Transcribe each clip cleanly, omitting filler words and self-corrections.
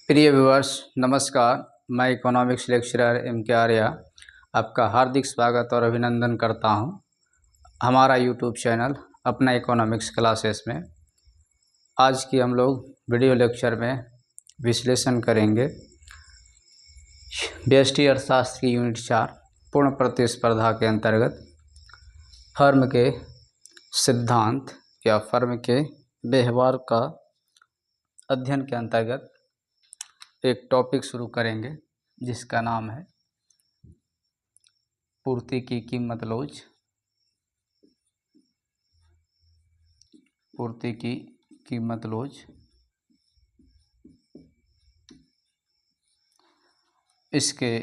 प्रिय व्यूअर्स, नमस्कार। मैं इकोनॉमिक्स लेक्चरर M.K. आर्या आपका हार्दिक स्वागत और अभिनंदन करता हूं हमारा यूट्यूब चैनल अपना इकोनॉमिक्स क्लासेस में। आज की हम लोग वीडियो लेक्चर में विश्लेषण करेंगे व्यष्टि अर्थशास्त्र की यूनिट 4 पूर्ण प्रतिस्पर्धा के अंतर्गत फर्म के सिद्धांत या फर्म के व्यवहार का अध्ययन के अंतर्गत एक टॉपिक शुरू करेंगे जिसका नाम है पूर्ति की कीमत लोच। पूर्ति की कीमत लोच। इसके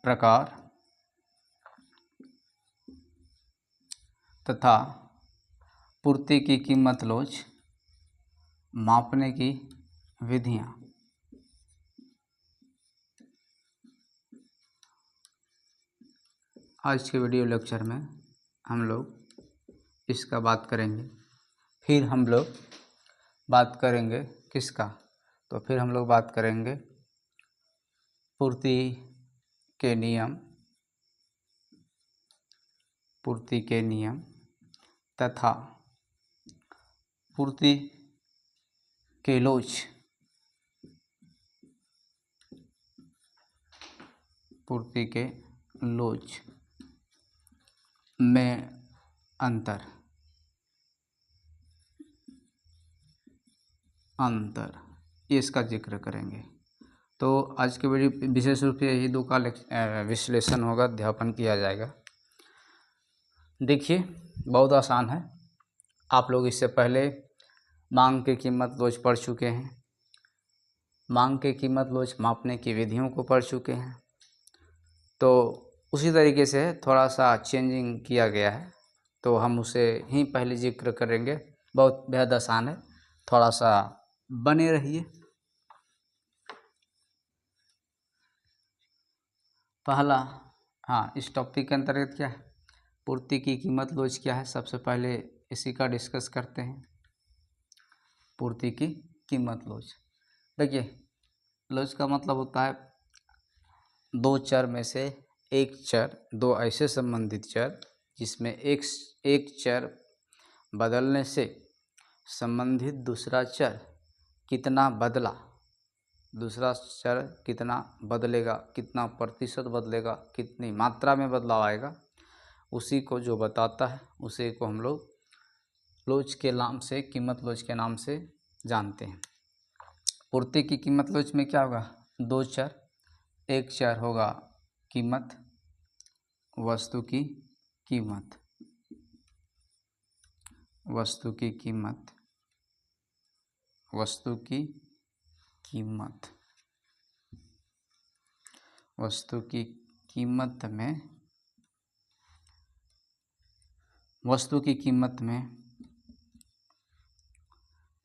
प्रकार तथा पूर्ति की कीमत लोच मापने की विधियां। आज के वीडियो लेक्चर में हम लोग इसका बात करेंगे। फिर हम लोग बात करेंगे किसका, तो फिर हम लोग बात करेंगे पूर्ति के नियम, पूर्ति के नियम तथा पूर्ति के लोच, पूर्ति के लोच में अंतर इसका जिक्र करेंगे। तो आज के वीडियो विशेष रूप से यही दो का विश्लेषण होगा, अध्यापन किया जाएगा। देखिए, बहुत आसान है। आप लोग इससे पहले मांग की कीमत लोच पढ़ चुके हैं, मांग की कीमत लोच मापने की विधियों को पढ़ चुके हैं। तो उसी तरीके से थोड़ा सा चेंजिंग किया गया है, तो हम उसे ही पहले जिक्र करेंगे। बहुत बेहद आसान है, थोड़ा सा बने रहिए। पहला, इस टॉपिक के अंतर्गत क्या है, पूर्ति की कीमत लोच क्या है, सबसे पहले इसी का डिस्कस करते हैं। पूर्ति की कीमत लोच। देखिए, लोच का मतलब होता है दो चर में से एक चर, दो ऐसे संबंधित चर जिसमें एक चर बदलने से संबंधित दूसरा चर कितना बदला, दूसरा चर कितना बदलेगा, कितना प्रतिशत बदलेगा, कितनी मात्रा में बदलाव आएगा, उसी को जो बताता है उसी को हम लोग लोच के नाम से, कीमत लोच के नाम से जानते हैं। पूर्ति की कीमत लोच में क्या होगा, दो चर, एक चर होगा कीमत, वस्तु की कीमत, वस्तु की कीमत, वस्तु की कीमत, वस्तु की कीमत में, वस्तु की कीमत में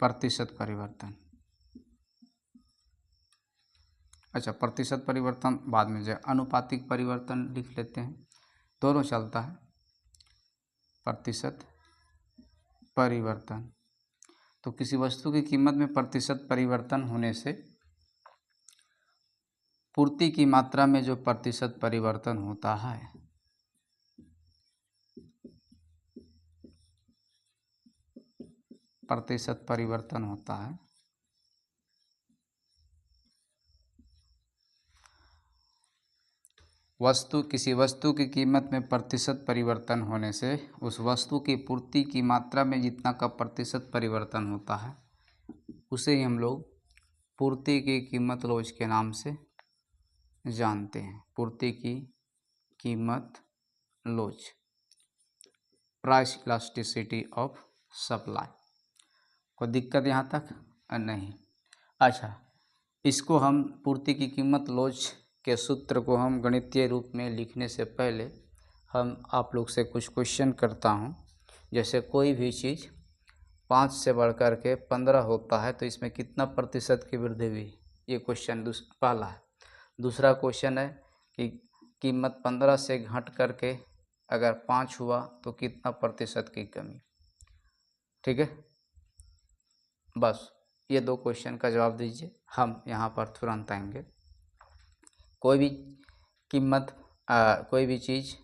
प्रतिशत परिवर्तन। अच्छा, प्रतिशत परिवर्तन बाद में जाए, अनुपातिक परिवर्तन लिख लेते हैं, दोनों चलता है। प्रतिशत परिवर्तन, तो किसी वस्तु की कीमत में प्रतिशत परिवर्तन होने से पूर्ति की मात्रा में जो प्रतिशत परिवर्तन होता है प्रतिशत परिवर्तन होता है, किसी वस्तु की कीमत में प्रतिशत परिवर्तन होने से उस वस्तु की पूर्ति की मात्रा में जितना का प्रतिशत परिवर्तन होता है उसे ही हम लोग पूर्ति की कीमत लोच के नाम से जानते हैं। पूर्ति की कीमत लोच, प्राइस इलास्टिसिटी ऑफ सप्लाई। कोई दिक्कत यहाँ तक नहीं। अच्छा, इसको हम पूर्ति की कीमत लोच के सूत्र को हम गणितीय रूप में लिखने से पहले हम आप लोग से कुछ क्वेश्चन करता हूँ। जैसे कोई भी चीज़ 5 से बढ़कर के 15 होता है तो इसमें कितना प्रतिशत की वृद्धि हुई, ये क्वेश्चन पहला है। दूसरा क्वेश्चन है कि कीमत 15 से घट करके अगर 5 हुआ तो कितना प्रतिशत की कमी। ठीक है, बस ये 2 क्वेश्चन का जवाब दीजिए, हम यहाँ पर तुरंत आएंगे। कोई भी कीमत कोई भी चीज़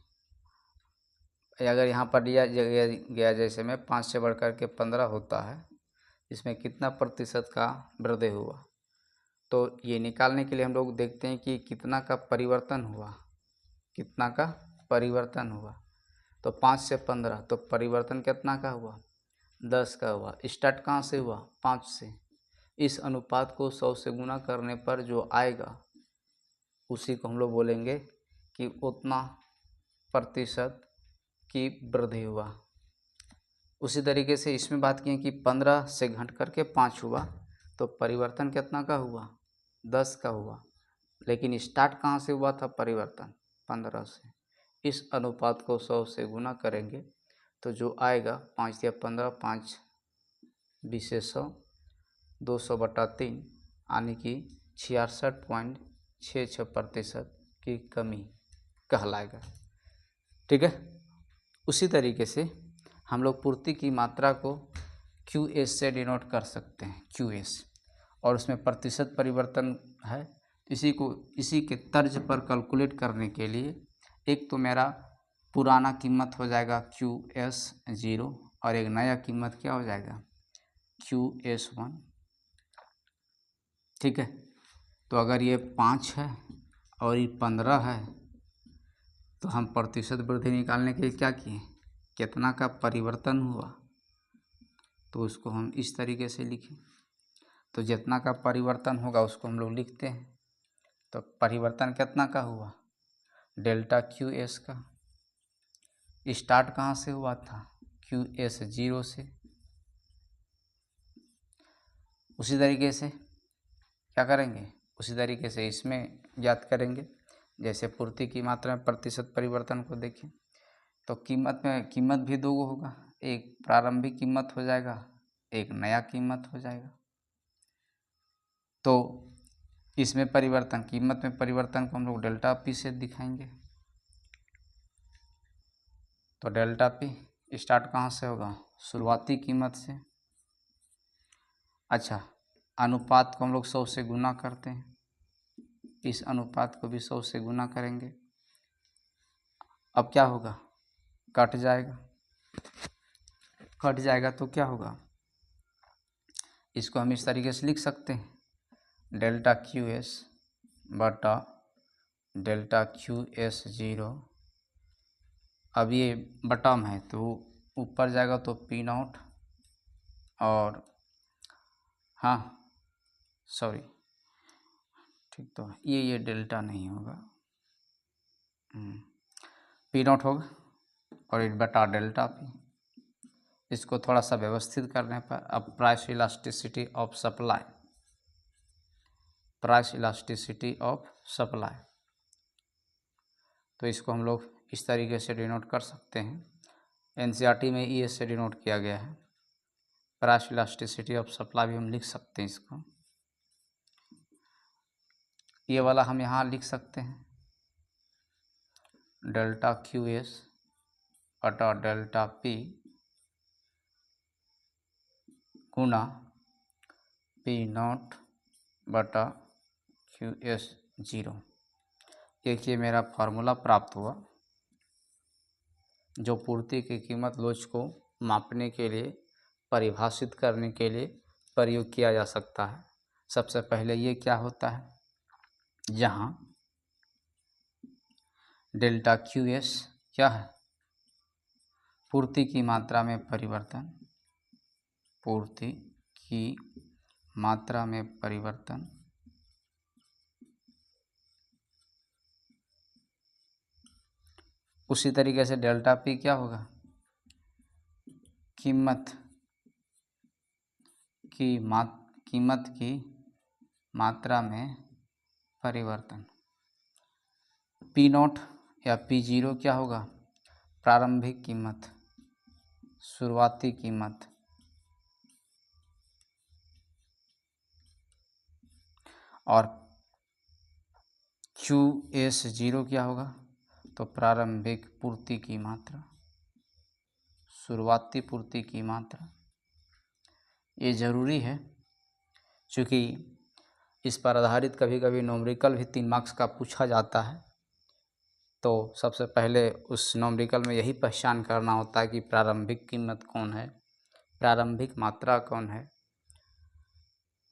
अगर यहाँ पर दिया गया जैसे में 5 से बढ़कर के 15 होता है, इसमें कितना प्रतिशत का वृद्धि हुआ, तो ये निकालने के लिए हम लोग देखते हैं कि कितना का परिवर्तन हुआ, कितना का परिवर्तन हुआ। तो 5 से 15, तो परिवर्तन कितना का हुआ, 10 का हुआ। स्टार्ट कहाँ से हुआ, 5 से। इस अनुपात को 100 से गुना करने पर जो आएगा उसी को हम लोग बोलेंगे कि उतना प्रतिशत की वृद्धि हुआ। उसी तरीके से इसमें बात की कि 15 से घट करके 5 हुआ, तो परिवर्तन कितना का हुआ, 10 का हुआ। लेकिन स्टार्ट कहाँ से हुआ था परिवर्तन, 15 से। इस अनुपात को 100 से गुना करेंगे तो जो आएगा 5 या 15, 5 20 100, 200/3 यानी कि 66.66% की कमी कहलाएगा। ठीक है। उसी तरीके से हम लोग पूर्ति की मात्रा को QS से डिनोट कर सकते हैं, QS, और उसमें प्रतिशत परिवर्तन है। इसी के तर्ज पर कैलकुलेट करने के लिए एक तो मेरा पुराना कीमत हो जाएगा QS 0 और एक नया कीमत क्या हो जाएगा QS 1। ठीक है। तो अगर ये 5 है और ये 15 है तो हम प्रतिशत वृद्धि निकालने के लिए क्या किए, कितना का परिवर्तन हुआ, तो उसको हम इस तरीके से लिखें। तो जितना का परिवर्तन होगा उसको हम लोग लिखते हैं। तो परिवर्तन कितना का हुआ, डेल्टा QS का। स्टार्ट कहाँ से हुआ था, QS 0 से। उसी तरीके से क्या करेंगे, उसी तरीके से इसमें ज्ञात करेंगे। जैसे पूर्ति की मात्रा में प्रतिशत परिवर्तन को देखें तो कीमत भी 2 होगा, एक प्रारंभिक कीमत हो जाएगा, एक नया कीमत हो जाएगा। तो इसमें परिवर्तन, कीमत में परिवर्तन को हम लोग डेल्टा पी से दिखाएंगे। तो डेल्टा पी स्टार्ट कहाँ से होगा, शुरुआती कीमत से। अच्छा, अनुपात को हम लोग 100 से गुना करते हैं, इस अनुपात को भी 100 से गुना करेंगे। अब क्या होगा, कट जाएगा तो क्या होगा, इसको हम इस तरीके से लिख सकते हैं, डेल्टा QS बटा डेल्टा QS 0। अब ये बटम है तो ऊपर जाएगा तो P0 और हाँ सॉरी ठीक, तो ये डेल्टा नहीं होगा, P0 होगा और ये बटा डेल्टा पी। इसको थोड़ा सा व्यवस्थित करने पर अब प्राइस इलास्टिसिटी ऑफ सप्लाई, तो इसको हम लोग इस तरीके से डिनोट कर सकते हैं। NCERT में ES से डिनोट किया गया है। प्राइस इलास्टिसिटी ऑफ सप्लाई भी हम लिख सकते हैं इसको, ये वाला हम यहाँ लिख सकते हैं, डेल्टा QS बटा डेल्टा P गुना P0 बटा QS 0। देखिए मेरा फार्मूला प्राप्त हुआ जो पूर्ति की कीमत लोच को मापने के लिए, परिभाषित करने के लिए प्रयोग किया जा सकता है। सबसे पहले ये क्या होता है, जहाँ डेल्टा QS क्या है, पूर्ति की मात्रा में परिवर्तन, पूर्ति की मात्रा में परिवर्तन, उसी तरीके से डेल्टा P क्या होगा, कीमत की मात्रा में परिवर्तन। P0 या P0 क्या होगा, प्रारंभिक कीमत, शुरुआती कीमत, और QS 0 क्या होगा, तो प्रारंभिक पूर्ति की मात्रा, शुरुआती पूर्ति की मात्रा। ये ज़रूरी है चूँकि इस पर आधारित कभी कभी न्यूमेरिकल भी 3 मार्क्स का पूछा जाता है, तो सबसे पहले उस न्यूमेरिकल में यही पहचान करना होता है कि प्रारंभिक कीमत कौन है, प्रारंभिक मात्रा कौन है,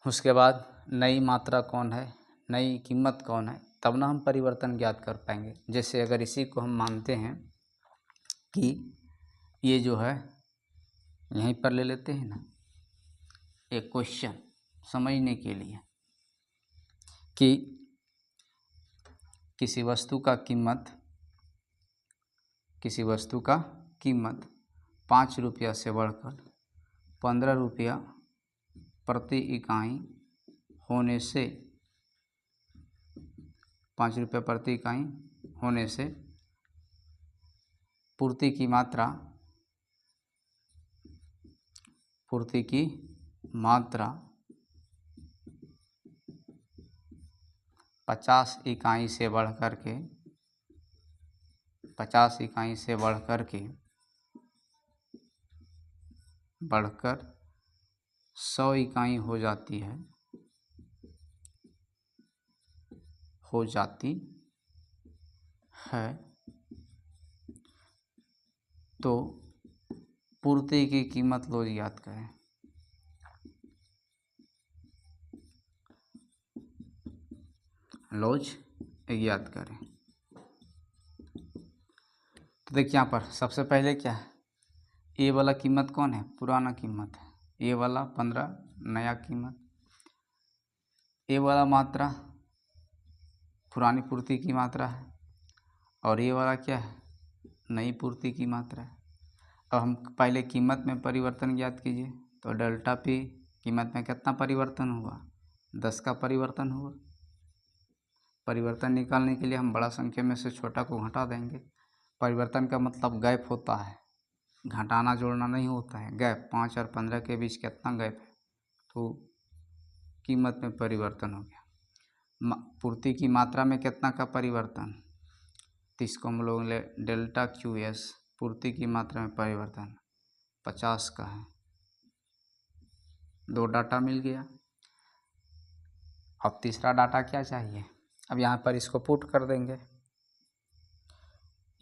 उसके बाद नई मात्रा कौन है, नई कीमत कौन है, तब ना हम परिवर्तन ज्ञात कर पाएंगे। जैसे अगर इसी को हम मानते हैं कि ये जो है यहीं पर ले लेते हैं ना एक क्वेश्चन समझने के लिए कि किसी वस्तु का कीमत 5 रुपया से बढ़कर 15 रुपया प्रति इकाई होने से 5 रुपये प्रति इकाई होने से पूर्ति की मात्रा 50 इकाई से बढ़कर 100 इकाई हो जाती है तो पूर्ति की कीमत लो याद करें। लोज याद करें। तो देखिए यहाँ पर सबसे पहले क्या है, ये वाला कीमत कौन है, पुराना कीमत है, ये वाला 15 नया कीमत, ये वाला मात्रा पुरानी पूर्ति की मात्रा है, और ये वाला क्या है, नई पूर्ति की मात्रा है। अब हम पहले कीमत में परिवर्तन ज्ञात कीजिए, तो डेल्टा पी कीमत में कितना परिवर्तन हुआ, 10 का परिवर्तन हुआ। परिवर्तन निकालने के लिए हम बड़ा संख्या में से छोटा को घटा देंगे। परिवर्तन का मतलब गैप होता है, घटाना जोड़ना नहीं होता है। गैप 5 और 15 के बीच कितना गैप है, तो कीमत में परिवर्तन हो गया। पूर्ति की मात्रा में कितना का परिवर्तन, तो इसको हम लोग ले डेल्टा क्यू एस, पूर्ति की मात्रा में परिवर्तन 50 का है। 2 डाटा मिल गया। अब तीसरा डाटा क्या चाहिए, अब यहाँ पर इसको पुट कर देंगे।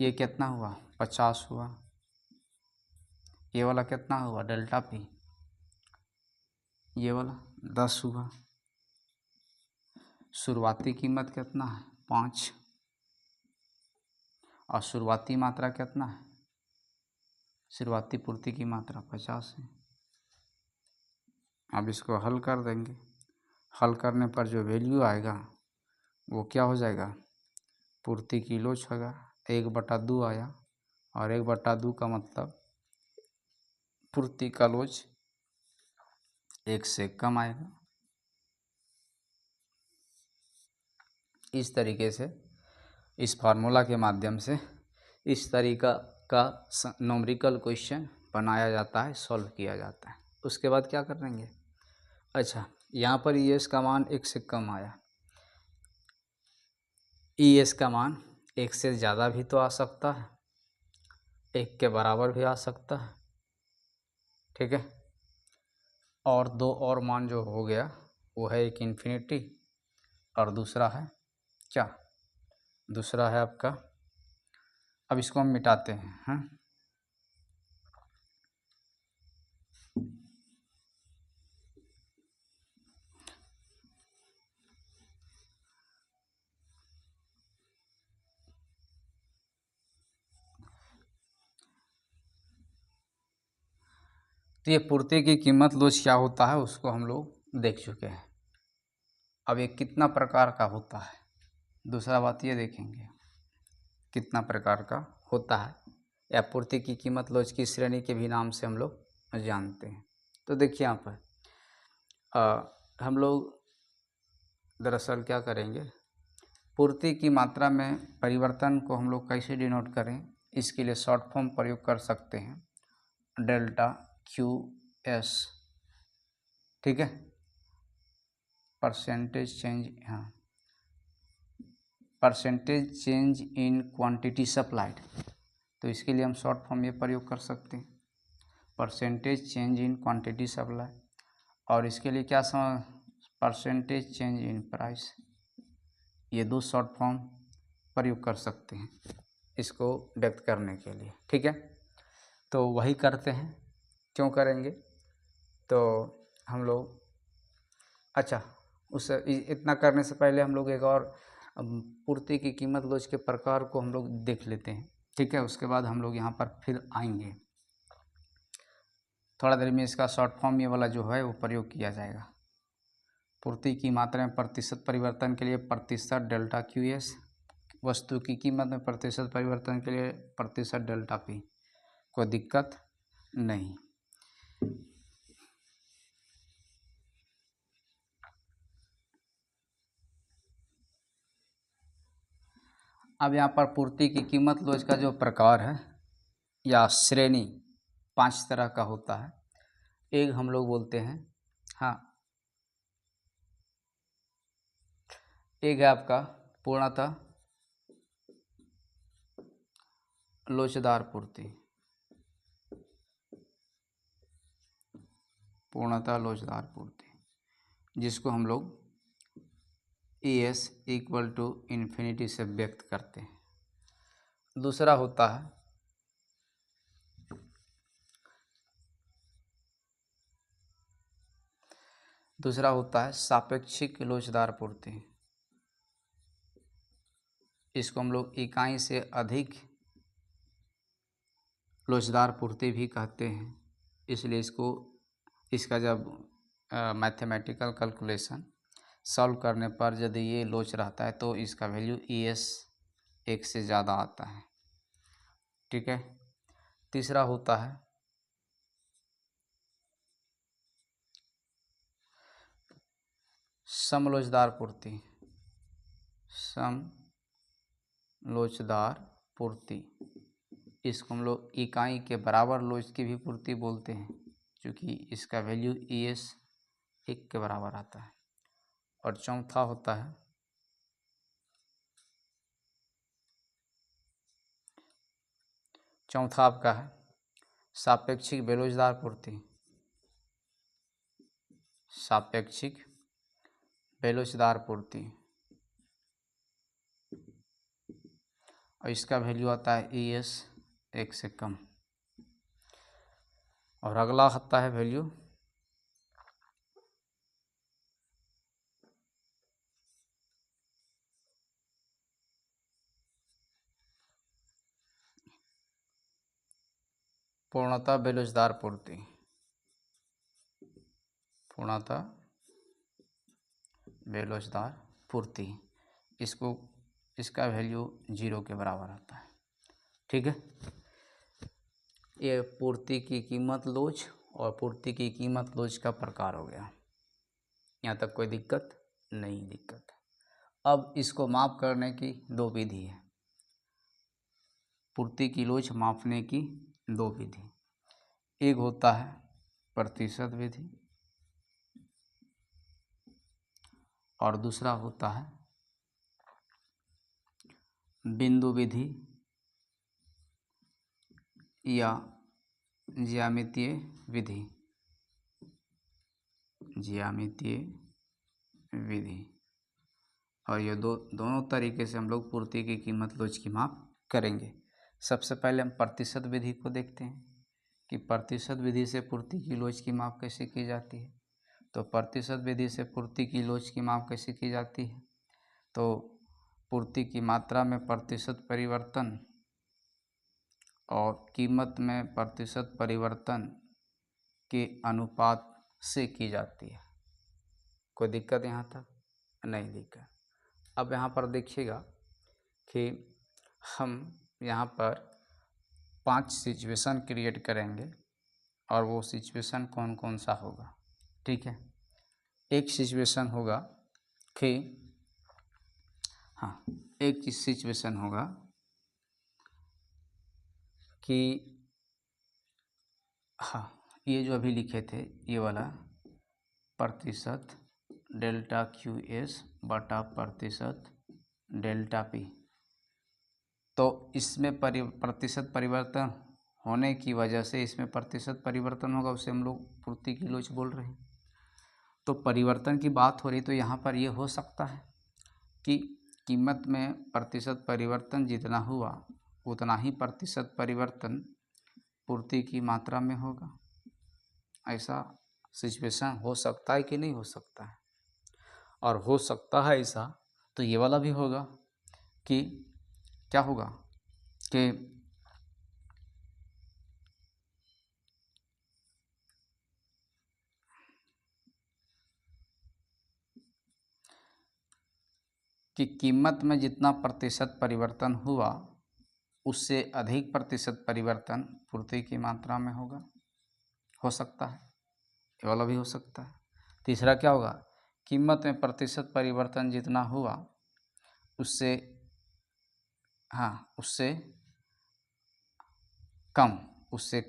ये कितना हुआ, 50 हुआ। ये वाला कितना हुआ, डेल्टा पी, ये वाला 10 हुआ। शुरुआती कीमत कितना है, 5, और शुरुआती मात्रा कितना है, शुरुआती पूर्ति की मात्रा 50 है। अब इसको हल कर देंगे। हल करने पर जो वैल्यू आएगा वो क्या हो जाएगा, पूर्ति की लोच होगा। 1/2 आया, और 1/2 का मतलब पूर्ति का लोच 1 से कम आएगा। इस तरीके से इस फार्मूला के माध्यम से इस तरीका का न्यूमेरिकल क्वेश्चन बनाया जाता है, सॉल्व किया जाता है। उसके बाद क्या करेंगे, अच्छा यहाँ पर ES का मान 1 से कम आया, ES का मान 1 से ज़्यादा भी तो आ सकता है, 1 के बराबर भी आ सकता है, ठीक है। और 2 और मान जो हो गया वो है एक इन्फिनिटी, और दूसरा है क्या, दूसरा है आपका, अब इसको हम मिटाते हैं, हाँ। तो ये पूर्ति की कीमत लोच क्या होता है उसको हम लोग देख चुके हैं। अब ये कितना प्रकार का होता है, दूसरा बात ये देखेंगे कितना प्रकार का होता है, या पूर्ति की कीमत लोच की श्रेणी के भी नाम से हम लोग जानते हैं। तो देखिए यहाँ पर हम लोग दरअसल क्या करेंगे, पूर्ति की मात्रा में परिवर्तन को हम लोग कैसे डिनोट करें, इसके लिए शॉर्ट फॉर्म प्रयोग कर सकते हैं, डेल्टा क्यू एस, ठीक है, परसेंटेज चेंज, हाँ, percentage change in quantity supplied. तो इसके लिए हम शॉर्ट फॉर्म ये प्रयोग कर सकते हैं, percentage change in quantity supply. और इसके लिए क्या परसेंटेज चेंज इन प्राइस, ये दो शॉर्ट फॉर्म प्रयोग कर सकते हैं इसको व्यक्त करने के लिए। ठीक है, तो वही करते हैं। क्यों करेंगे, तो हम लोग अच्छा उस इतना करने से पहले हम लोग एक और पूर्ति की कीमत लोच के प्रकार को हम लोग देख लेते हैं। ठीक है, उसके बाद हम लोग यहाँ पर फिर आएंगे। थोड़ा देर में इसका शॉर्ट फॉर्म ये वाला जो है वो प्रयोग किया जाएगा। पूर्ति की मात्रा में प्रतिशत परिवर्तन के लिए प्रतिशत डेल्टा क्यू एस, वस्तु की कीमत में प्रतिशत परिवर्तन के लिए प्रतिशत डेल्टा पी, कोई दिक्कत नहीं। अब यहाँ पर पूर्ति की कीमत लोच का जो प्रकार है या श्रेणी 5 तरह का होता है। एक हम लोग बोलते हैं, हाँ, एक है आपका पूर्णतः लोचदार पूर्ति, पूर्णतः लोचदार पूर्ति, जिसको हम लोग ES इक्वल टू इन्फिनिटी से व्यक्त करते हैं। दूसरा होता है सापेक्षिक लोचदार पूर्ति। इसको हम लोग इकाई से अधिक लोचदार पूर्ति भी कहते हैं। इसलिए इसका जब मैथमेटिकल कैलकुलेशन सॉल्व करने पर यदि ये लोच रहता है तो इसका वैल्यू ES 1 से ज़्यादा आता है। ठीक है, तीसरा होता है समलोचदार पूर्ति। समलोचदार पूर्ति, इसको हम लोग इकाई के बराबर लोच की भी पूर्ति बोलते हैं, क्योंकि इसका वैल्यू ES 1 के बराबर आता है। और चौथा होता है आपका है सापेक्षिक बेलोचदार पूर्ति। सापेक्षिक बेलोचदार पूर्ति, और इसका वैल्यू आता है ES 1 से कम। और अगला आता है वैल्यू पूर्णतः बेलोचदार पूर्ति। पूर्णतः बेलोचदार पूर्ति, इसका वैल्यू 0 के बराबर आता है। ठीक है, ये पूर्ति की कीमत लोच और पूर्ति की कीमत लोच का प्रकार हो गया। यहाँ तक कोई दिक्कत नहीं? दिक्कत। अब इसको माप करने की दो विधि है। पूर्ति की लोच मापने की दो विधि, एक होता है प्रतिशत विधि और दूसरा होता है बिंदु विधि या ज्यामितीय विधि। ज्यामितीय विधि, और ये दोनों तरीके से हम लोग पूर्ति की कीमत लोच की माप करेंगे। सबसे पहले हम प्रतिशत विधि को देखते हैं कि प्रतिशत विधि से पूर्ति की लोच की माप कैसे की जाती है। तो प्रतिशत विधि से पूर्ति की लोच की माप कैसे की जाती है, तो पूर्ति की मात्रा में प्रतिशत परिवर्तन और कीमत में प्रतिशत परिवर्तन के अनुपात से की जाती है। कोई दिक्कत यहाँ तक? नहीं दिक्कत। अब यहाँ पर देखिएगा कि हम यहाँ पर 5 सिचुएशन क्रिएट करेंगे और वो सिचुएशन कौन कौन सा होगा। ठीक है, एक सिचुएशन होगा कि एक सिचुएशन होगा कि ये जो अभी लिखे थे ये वाला प्रतिशत डेल्टा क्यू एस बटा प्रतिशत डेल्टा पी, तो इसमें प्रतिशत परिवर्तन होने की वजह से इसमें प्रतिशत परिवर्तन होगा, उसे हम लोग पूर्ति की लोच बोल रहे हैं। तो परिवर्तन की बात हो रही तो यहाँ पर ये हो सकता है कि कीमत में प्रतिशत परिवर्तन जितना हुआ उतना ही प्रतिशत परिवर्तन पूर्ति की मात्रा में होगा। ऐसा सिचुएशन हो सकता है कि नहीं हो सकता है? और हो सकता है ऐसा तो ये वाला भी होगा कि क्या होगा कि कीमत में जितना प्रतिशत परिवर्तन हुआ उससे अधिक प्रतिशत परिवर्तन पूर्ति की मात्रा में होगा। हो सकता है, ये वाला भी हो सकता है। तीसरा क्या होगा, कीमत में प्रतिशत परिवर्तन जितना हुआ उससे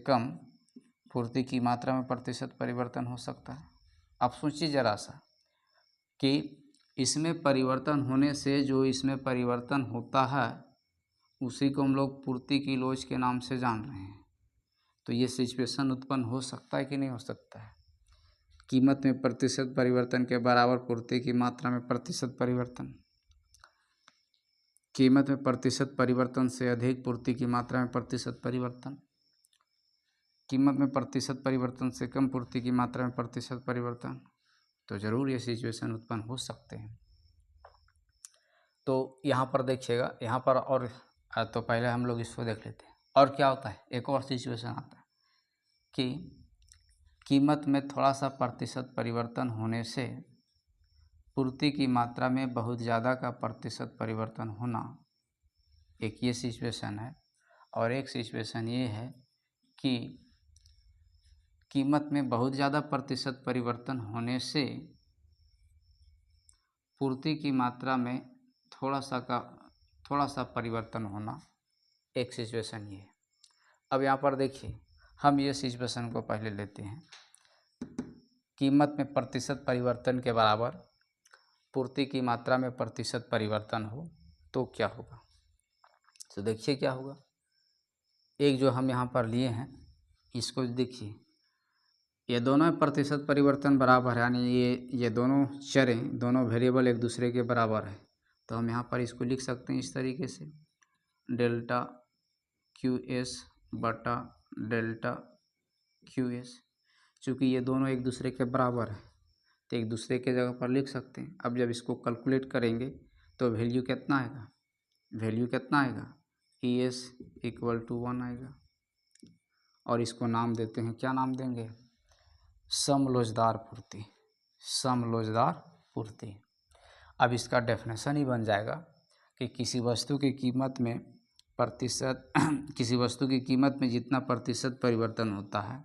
कम पूर्ति की मात्रा में प्रतिशत परिवर्तन हो सकता है। अब सोचिए जरा सा कि इसमें परिवर्तन होने से जो इसमें परिवर्तन होता है उसी को हम लोग पूर्ति की लोच के नाम से जान रहे हैं। तो ये सिचुएशन उत्पन्न हो सकता है कि नहीं हो सकता है? कीमत में प्रतिशत परिवर्तन के बराबर पूर्ति की मात्रा में प्रतिशत परिवर्तन, कीमत में प्रतिशत परिवर्तन से अधिक पूर्ति की मात्रा में प्रतिशत परिवर्तन, कीमत में प्रतिशत परिवर्तन से कम पूर्ति की मात्रा में प्रतिशत परिवर्तन। तो ज़रूर ये सिचुएशन उत्पन्न हो सकते हैं। तो यहाँ पर देखिएगा, यहाँ पर और तो पहले हम लोग इसको देख लेते हैं। और क्या होता है, एक और सिचुएशन आता है कि कीमत में थोड़ा सा प्रतिशत परिवर्तन होने से पूर्ति की मात्रा में बहुत ज़्यादा का प्रतिशत परिवर्तन होना, एक ये सिचुएशन है। और एक सिचुएशन ये है कि कीमत में बहुत ज़्यादा प्रतिशत परिवर्तन होने से पूर्ति की मात्रा में थोड़ा सा परिवर्तन होना, एक सिचुएशन ये है। अब यहाँ पर देखिए, हम ये सिचुएशन को पहले लेते हैं। कीमत में प्रतिशत परिवर्तन के बराबर पूर्ति की मात्रा में प्रतिशत परिवर्तन हो तो क्या होगा। तो देखिए क्या होगा, एक जो हम यहाँ पर लिए हैं इसको देखिए, ये दोनों प्रतिशत परिवर्तन बराबर है, यानी ये दोनों चरें, दोनों वेरिएबल एक दूसरे के बराबर है। तो हम यहाँ पर इसको लिख सकते हैं इस तरीके से, डेल्टा क्यू एस बटा डेल्टा क्यू एस। चूँकि ये दोनों एक दूसरे के बराबर है तो एक दूसरे के जगह पर लिख सकते हैं। अब जब इसको कैलकुलेट करेंगे तो वैल्यू कितना आएगा, ई एस इक्वल टू 1 आएगा। और इसको नाम देते हैं, क्या नाम देंगे, समलोचदार पूर्ति। अब इसका डेफिनेशन ही बन जाएगा कि किसी वस्तु की कीमत में जितना प्रतिशत परिवर्तन होता है,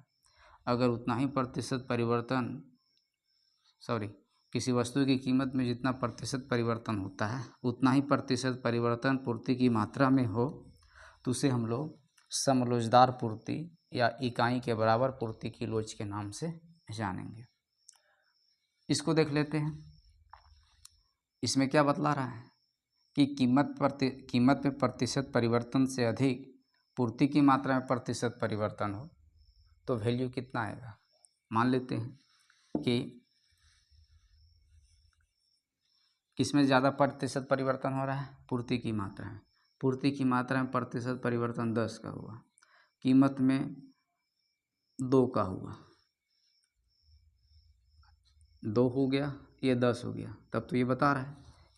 अगर उतना ही प्रतिशत परिवर्तन किसी वस्तु की कीमत में जितना प्रतिशत परिवर्तन होता है उतना ही प्रतिशत परिवर्तन पूर्ति की मात्रा में हो तो उसे हम लोग समलोचदार पूर्ति या इकाई के बराबर पूर्ति की लोच के नाम से जानेंगे। इसको देख लेते हैं। इसमें क्या बतला रहा है कि कीमत में प्रतिशत परिवर्तन से अधिक पूर्ति की मात्रा में प्रतिशत परिवर्तन हो तो वैल्यू कितना आएगा। मान लेते हैं कि किसमें ज़्यादा प्रतिशत परिवर्तन हो रहा है, पूर्ति की मात्रा में। पूर्ति की मात्रा में प्रतिशत परिवर्तन 10 का हुआ, कीमत में 2 का हुआ, 2 हो गया, ये 10 हो गया। तब तो ये बता रहा है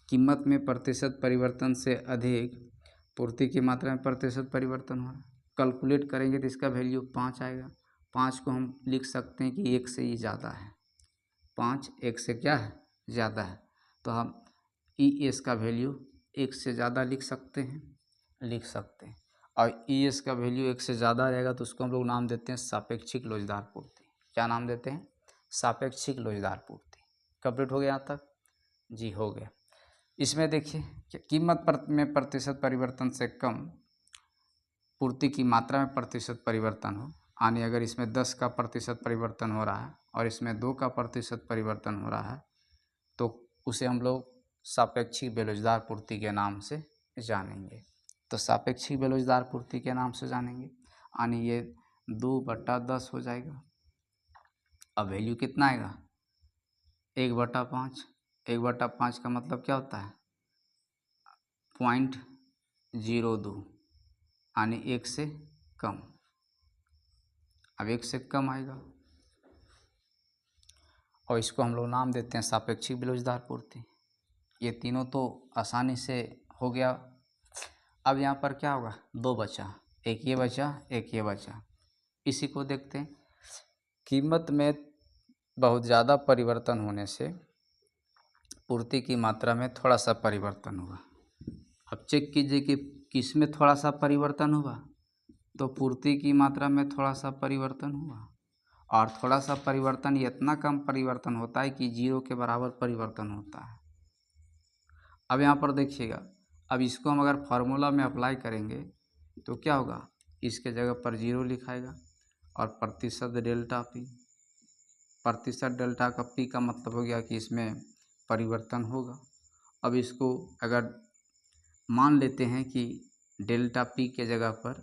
कीमत में प्रतिशत परिवर्तन से अधिक पूर्ति की मात्रा में प्रतिशत परिवर्तन हो रहा है। कैलकुलेट करेंगे तो इसका वैल्यू 5 आएगा। 5 को हम लिख सकते हैं कि 1 से ही ज़्यादा है, 5 1 से क्या है, ज़्यादा है। तो हम ई एस का वैल्यू 1 से ज़्यादा लिख सकते हैं। और ई एस का वैल्यू 1 से ज़्यादा रहेगा तो उसको हम लोग नाम देते हैं सापेक्षिक लोचदार पूर्ति। क्या नाम देते हैं, सापेक्षिक लोचदार पूर्ति। कंप्लीट हो गया यहाँ तक जी, हो गया। इसमें देखिए कीमत में प्रतिशत परिवर्तन से कम पूर्ति की मात्रा में प्रतिशत परिवर्तन हो, यानी अगर इसमें 10 का प्रतिशत परिवर्तन हो रहा है और इसमें 2 का प्रतिशत परिवर्तन हो रहा है तो उसे हम लोग सापेक्षिक बेलोचदार पूर्ति के नाम से जानेंगे। तो सापेक्षिक बेलोचदार पूर्ति के नाम से जानेंगे, यानी ये 2/10 हो जाएगा। अब वैल्यू कितना आएगा, 1/5। 1/5 का मतलब क्या होता है? 0.02 यानी 1 से कम। अब 1 से कम आएगा और इसको हम लोग नाम देते हैं सापेक्षिक बेलोजदार पूर्ति। ये तीनों तो आसानी से हो गया। अब यहाँ पर क्या होगा? 2 बचा, एक ये बचा, एक ये बचा। इसी को देखते हैं। कीमत में बहुत ज़्यादा परिवर्तन होने से पूर्ति की मात्रा में थोड़ा सा परिवर्तन हुआ। अब चेक कीजिए कि किस में थोड़ा सा परिवर्तन हुआ, तो पूर्ति की मात्रा में थोड़ा सा परिवर्तन हुआ। और थोड़ा सा परिवर्तन इतना कम परिवर्तन होता है कि 0 के बराबर परिवर्तन होता है। अब यहाँ पर देखिएगा, अब इसको हम अगर फार्मूला में अप्लाई करेंगे तो क्या होगा? इसके जगह पर 0 लिखाएगा और प्रतिशत डेल्टा पी। प्रतिशत डेल्टा का पी का मतलब हो गया कि इसमें परिवर्तन होगा। अब इसको अगर मान लेते हैं कि डेल्टा पी के जगह पर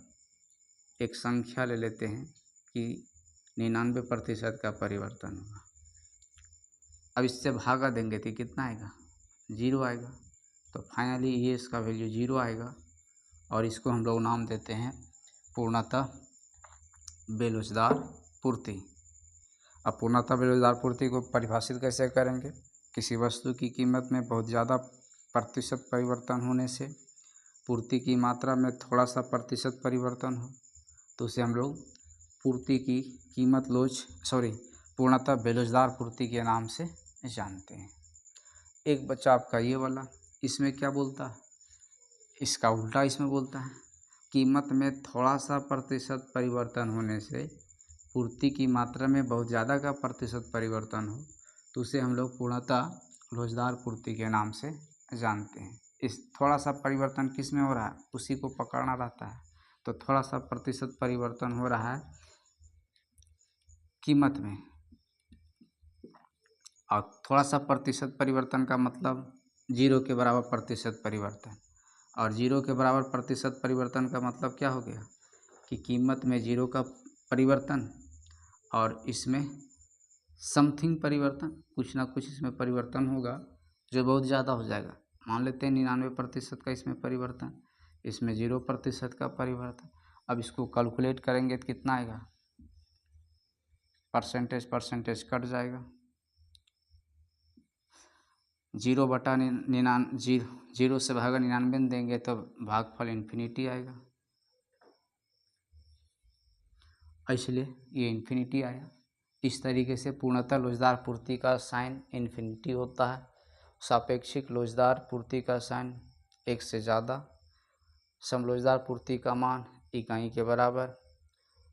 एक संख्या ले लेते हैं कि 99% का परिवर्तन होगा। अब इससे भागा देंगे तो कितना आएगा? 0 आएगा। तो फाइनली ये इसका वैल्यू 0 आएगा और इसको हम लोग नाम देते हैं पूर्णतः बेलोजदार पूर्ति। अब पूर्णतः बेलोजदार पूर्ति को परिभाषित कैसे करेंगे? किसी वस्तु की कीमत में बहुत ज़्यादा प्रतिशत परिवर्तन होने से पूर्ति की मात्रा में थोड़ा सा प्रतिशत परिवर्तन हो तो उसे हम लोग पूर्ति की कीमत पूर्णतः बेलोजदार पूर्ति के नाम से जानते हैं। एक बच्चा आपका ये वाला, इसमें क्या बोलता है? इसका उल्टा इसमें बोलता है, कीमत में थोड़ा सा प्रतिशत परिवर्तन होने से पूर्ति की मात्रा में बहुत ज़्यादा का प्रतिशत परिवर्तन हो तो उसे हम लोग पूर्णतः बेलोजदार पूर्ति के नाम से जानते हैं। इस थोड़ा सा परिवर्तन किस में हो रहा है, उसी को पकड़ना रहता है। तो थोड़ा सा प्रतिशत परिवर्तन हो रहा है कीमत में, और थोड़ा सा प्रतिशत परिवर्तन का मतलब 0 के बराबर प्रतिशत परिवर्तन, और 0 के बराबर प्रतिशत परिवर्तन का मतलब क्या हो गया कि कीमत में 0 का परिवर्तन और इसमें समथिंग परिवर्तन, कुछ ना कुछ इसमें परिवर्तन होगा जो बहुत ज़्यादा हो जाएगा। मान लेते हैं 99% का इसमें परिवर्तन, इसमें 0% का परिवर्तन। अब इसको कैलकुलेट करेंगे तो कितना आएगा? परसेंटेज कट जाएगा। 0 से भागा 99 देंगे तो भागफल इन्फिनिटी आएगा, इसलिए ये इन्फिनिटी आया। इस तरीके से पूर्णतः लोचदार पूर्ति का साइन इन्फिनिटी होता है। सापेक्षिक लोचदार पूर्ति का साइन 1 से ज़्यादा, समलोचदार पूर्ति का मान इकाई के बराबर,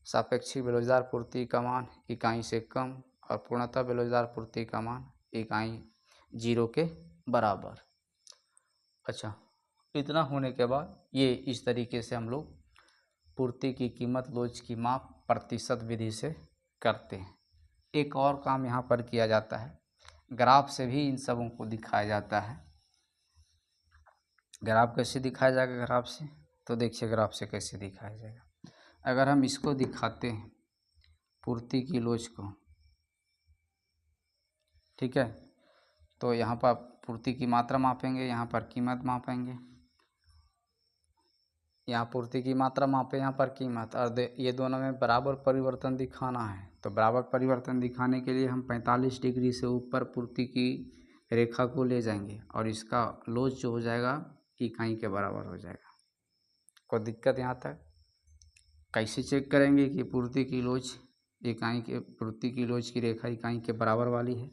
सापेक्षिक बेलोजदार पूर्ति का मान इकाई से कम और पूर्णतः बेलोजदार पूर्ति का मान इकाई 0 के बराबर। अच्छा, इतना होने के बाद ये इस तरीके से हम लोग पूर्ति की कीमत लोच की माप प्रतिशत विधि से करते हैं। एक और काम यहाँ पर किया जाता है, ग्राफ से भी इन सबों को दिखाया जाता है। ग्राफ कैसे दिखाया जाएगा? ग्राफ से तो देखिए ग्राफ से कैसे दिखाया जाएगा। अगर हम इसको दिखाते हैं पूर्ति की लोच को, ठीक है, तो यहाँ पर पूर्ति की मात्रा मापेंगे, यहाँ पर कीमत मापेंगे। यहाँ पूर्ति की मात्रा मापे, यहाँ पर कीमत, और ये दोनों में बराबर परिवर्तन दिखाना है। तो बराबर परिवर्तन दिखाने के लिए हम 45 डिग्री से ऊपर पूर्ति की रेखा को ले जाएंगे और इसका लोच जो हो जाएगा इकाई के बराबर हो जाएगा। कोई दिक्कत यहाँ तक? कैसे चेक करेंगे कि पूर्ति की लोच पूर्ति की लोच की रेखा इकाई के बराबर वाली है?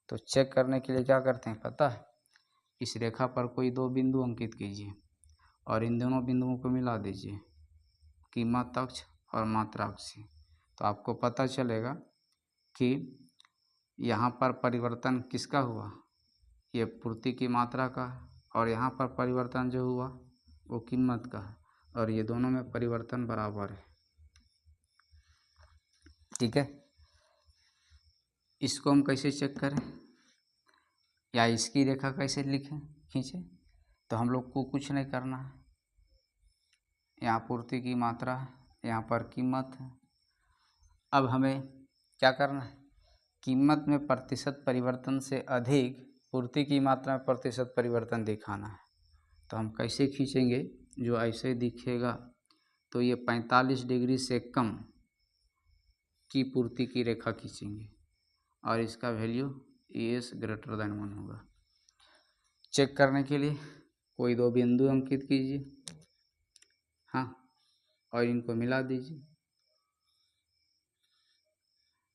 तो चेक करने के लिए क्या करते हैं पता है? इस रेखा पर कोई 2 बिंदु अंकित कीजिए और इन दोनों बिंदुओं को मिला दीजिए, कीमत अक्ष और मात्रा अक्ष से। तो आपको पता चलेगा कि यहाँ पर परिवर्तन किसका हुआ, ये पूर्ति की मात्रा का, और यहाँ पर परिवर्तन जो हुआ वो कीमत का है, और ये दोनों में परिवर्तन बराबर है। ठीक है, इसको हम कैसे चेक करें या इसकी रेखा कैसे खींचें? तो हम लोग को कुछ नहीं करना है। यहाँ पूर्ति की मात्रा है, यहाँ पर कीमत है। अब हमें क्या करना है कीमत में प्रतिशत परिवर्तन से अधिक पूर्ति की मात्रा में प्रतिशत परिवर्तन दिखाना है। तो हम कैसे खींचेंगे, जो ऐसे दिखेगा तो ये 45 डिग्री से कम की पूर्ति की रेखा खींचेंगे और इसका वैल्यू ES ग्रेटर देन 1 होगा। चेक करने के लिए कोई दो बिंदु अंकित कीजिए, हाँ, और इनको मिला दीजिए।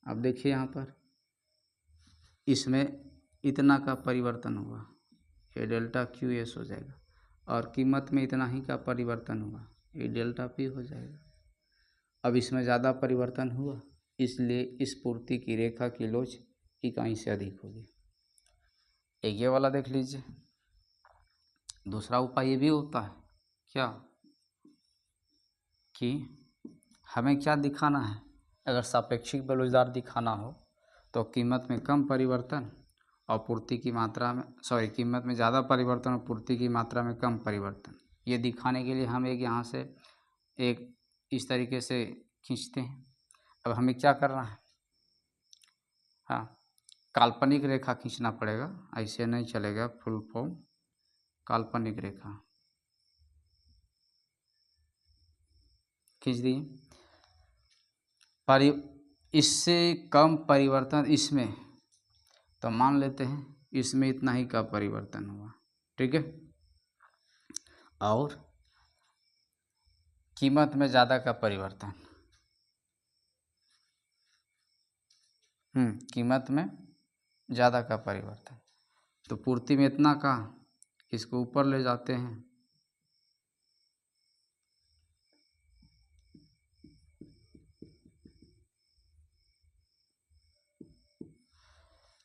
अब देखिए यहाँ पर इसमें इतना का परिवर्तन हुआ, ये डेल्टा QS हो जाएगा, और कीमत में इतना ही का परिवर्तन हुआ, ये डेल्टा P हो जाएगा। अब इसमें ज़्यादा परिवर्तन हुआ, इसलिए इस पूर्ति की रेखा की लोच इकाई से अधिक होगी। एक ये वाला देख लीजिए। दूसरा उपाय ये भी होता है क्या, कि हमें क्या दिखाना है, अगर सापेक्षिक बेरोजगार दिखाना हो तो कीमत में कम परिवर्तन और पूर्ति की मात्रा में कीमत में ज़्यादा परिवर्तन और पूर्ति की मात्रा में कम परिवर्तन, ये दिखाने के लिए हम एक यहाँ से एक इस तरीके से खींचते हैं। अब हमें क्या करना है, हाँ, काल्पनिक रेखा खींचना पड़ेगा, ऐसे नहीं चलेगा, फुल फॉर्म काल्पनिक रेखा खींच दिए। इससे कम परिवर्तन इसमें, तो मान लेते हैं इसमें इतना ही का परिवर्तन हुआ, ठीक है, और कीमत में ज़्यादा का परिवर्तन, कीमत में ज़्यादा का परिवर्तन, तो पूर्ति में इतना का, इसको ऊपर ले जाते हैं,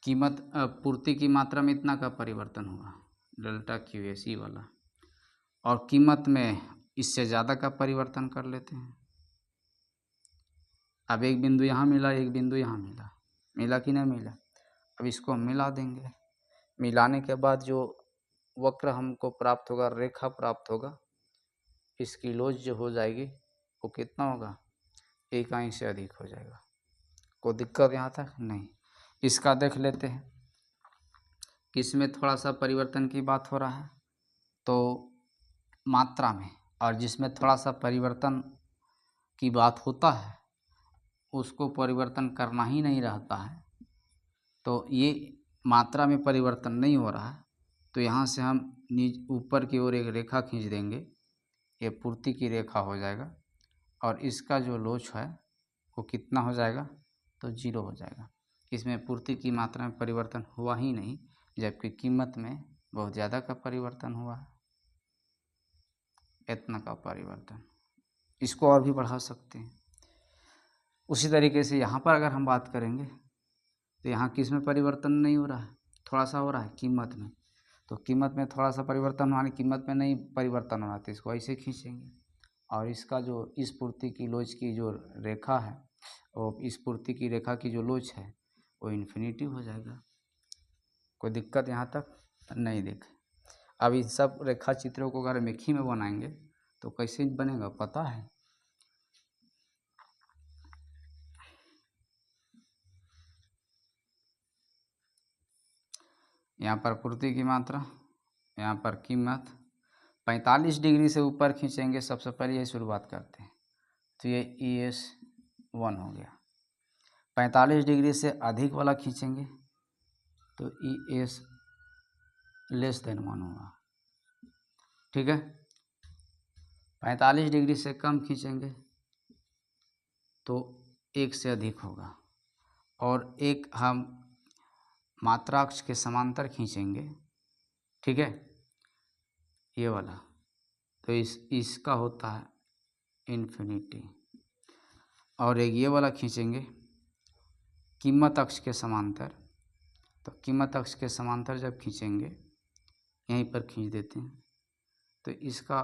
कीमत पूर्ति की मात्रा में इतना का परिवर्तन हुआ, डेल्टा QS वाला, और कीमत में इससे ज़्यादा का परिवर्तन कर लेते हैं। अब एक बिंदु यहाँ मिला, एक बिंदु यहाँ मिला, मिला कि नहीं मिला, अब इसको हम मिला देंगे। मिलाने के बाद जो वक्र हमको प्राप्त होगा, रेखा प्राप्त होगा, इसकी लोच जो हो जाएगी वो कितना होगा, इकाई से अधिक हो जाएगा। कोई दिक्कत यहाँ तक नहीं। इसका देख लेते हैं, किसमें थोड़ा सा परिवर्तन की बात हो रहा है, तो मात्रा में, और जिसमें थोड़ा सा परिवर्तन की बात होता है उसको परिवर्तन करना ही नहीं रहता है, तो ये मात्रा में परिवर्तन नहीं हो रहा है, तो यहाँ से हम ऊपर की ओर एक रेखा खींच देंगे, ये पूर्ति की रेखा हो जाएगा, और इसका जो लोच है वो कितना हो जाएगा, तो 0 हो जाएगा। इसमें पूर्ति की मात्रा में परिवर्तन हुआ ही नहीं, जबकि कीमत में बहुत ज़्यादा का परिवर्तन हुआ है, इतना का परिवर्तन। इसको और भी बढ़ा सकते हैं। उसी तरीके से यहाँ पर अगर हम बात करेंगे तो यहाँ किस में परिवर्तन नहीं हो रहा है, थोड़ा सा हो रहा है कीमत में, तो कीमत में थोड़ा सा परिवर्तन होने, कीमत में नहीं परिवर्तन हो रहा, तो इसको ऐसे खींचेंगे, और इसका जो इस पूर्ति की लोच की जो रेखा है, और इस पूर्ति की रेखा की जो लोच है वो इन्फिनिटी हो जाएगा। कोई दिक्कत यहाँ तक नहीं देखे। अब इन सब रेखा चित्रों को अगर मेखी में बनाएंगे तो कैसे बनेगा पता है, यहाँ पर पूर्ति की मात्रा, यहाँ पर कीमत, 45 डिग्री से ऊपर खींचेंगे, सबसे पहले ये शुरुआत करते हैं, तो ये ES 1 हो गया। 45 डिग्री से अधिक वाला खींचेंगे तो ES लेस देन 1 होगा, ठीक है। 45 डिग्री से कम खींचेंगे तो 1 से अधिक होगा, और एक हम मात्रा अक्ष के समांतर खींचेंगे, ठीक है, ये वाला, तो इसका होता है इन्फिनिटी, और एक ये वाला खींचेंगे कीमत अक्ष के समांतर, तो कीमत अक्ष के समांतर जब खींचेंगे, यहीं पर खींच देते हैं, तो इसका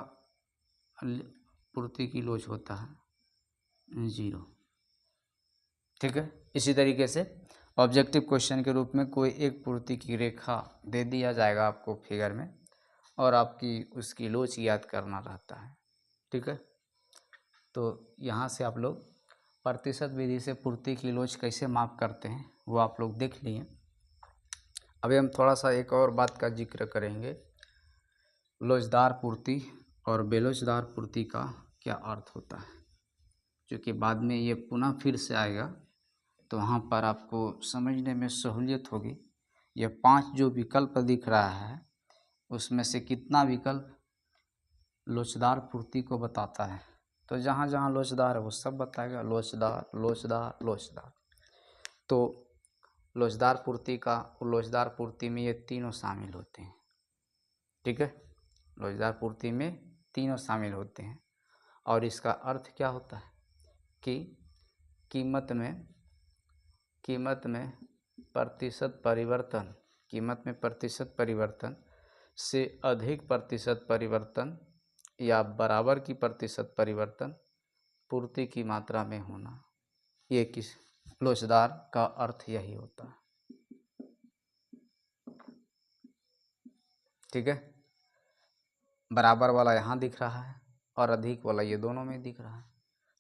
पूर्ति की लोच होता है 0, ठीक है। इसी तरीके से ऑब्जेक्टिव क्वेश्चन के रूप में कोई एक पूर्ति की रेखा दे दिया जाएगा आपको फिगर में, और आपकी उसकी लोच याद करना रहता है, ठीक है। तो यहाँ से आप लोग प्रतिशत विधि से पूर्ति की लोच कैसे माप करते हैं वो आप लोग देख लिए। अभी हम थोड़ा सा एक और बात का जिक्र करेंगे, लोचदार पूर्ति और बेलोचदार पूर्ति का क्या अर्थ होता है, क्योंकि बाद में ये पुनः फिर से आएगा तो वहाँ पर आपको समझने में सहूलियत होगी। ये 5 जो विकल्प दिख रहा है उसमें से कितना विकल्प लोचदार पूर्ति को बताता है, तो जहाँ जहाँ लोचदार है वो सब बताएगा, लोचदार लोचदार लोचदार। तो लोचदार पूर्ति में ये तीनों शामिल होते हैं, ठीक है। लोचदार पूर्ति में तीनों शामिल होते हैं और इसका अर्थ क्या होता है कि कीमत में प्रतिशत परिवर्तन से अधिक प्रतिशत परिवर्तन या बराबर की प्रतिशत परिवर्तन पूर्ति की मात्रा में होना, ये किस लोचदार का अर्थ यही होता है, ठीक है। बराबर वाला यहाँ दिख रहा है और अधिक वाला ये दोनों में दिख रहा है,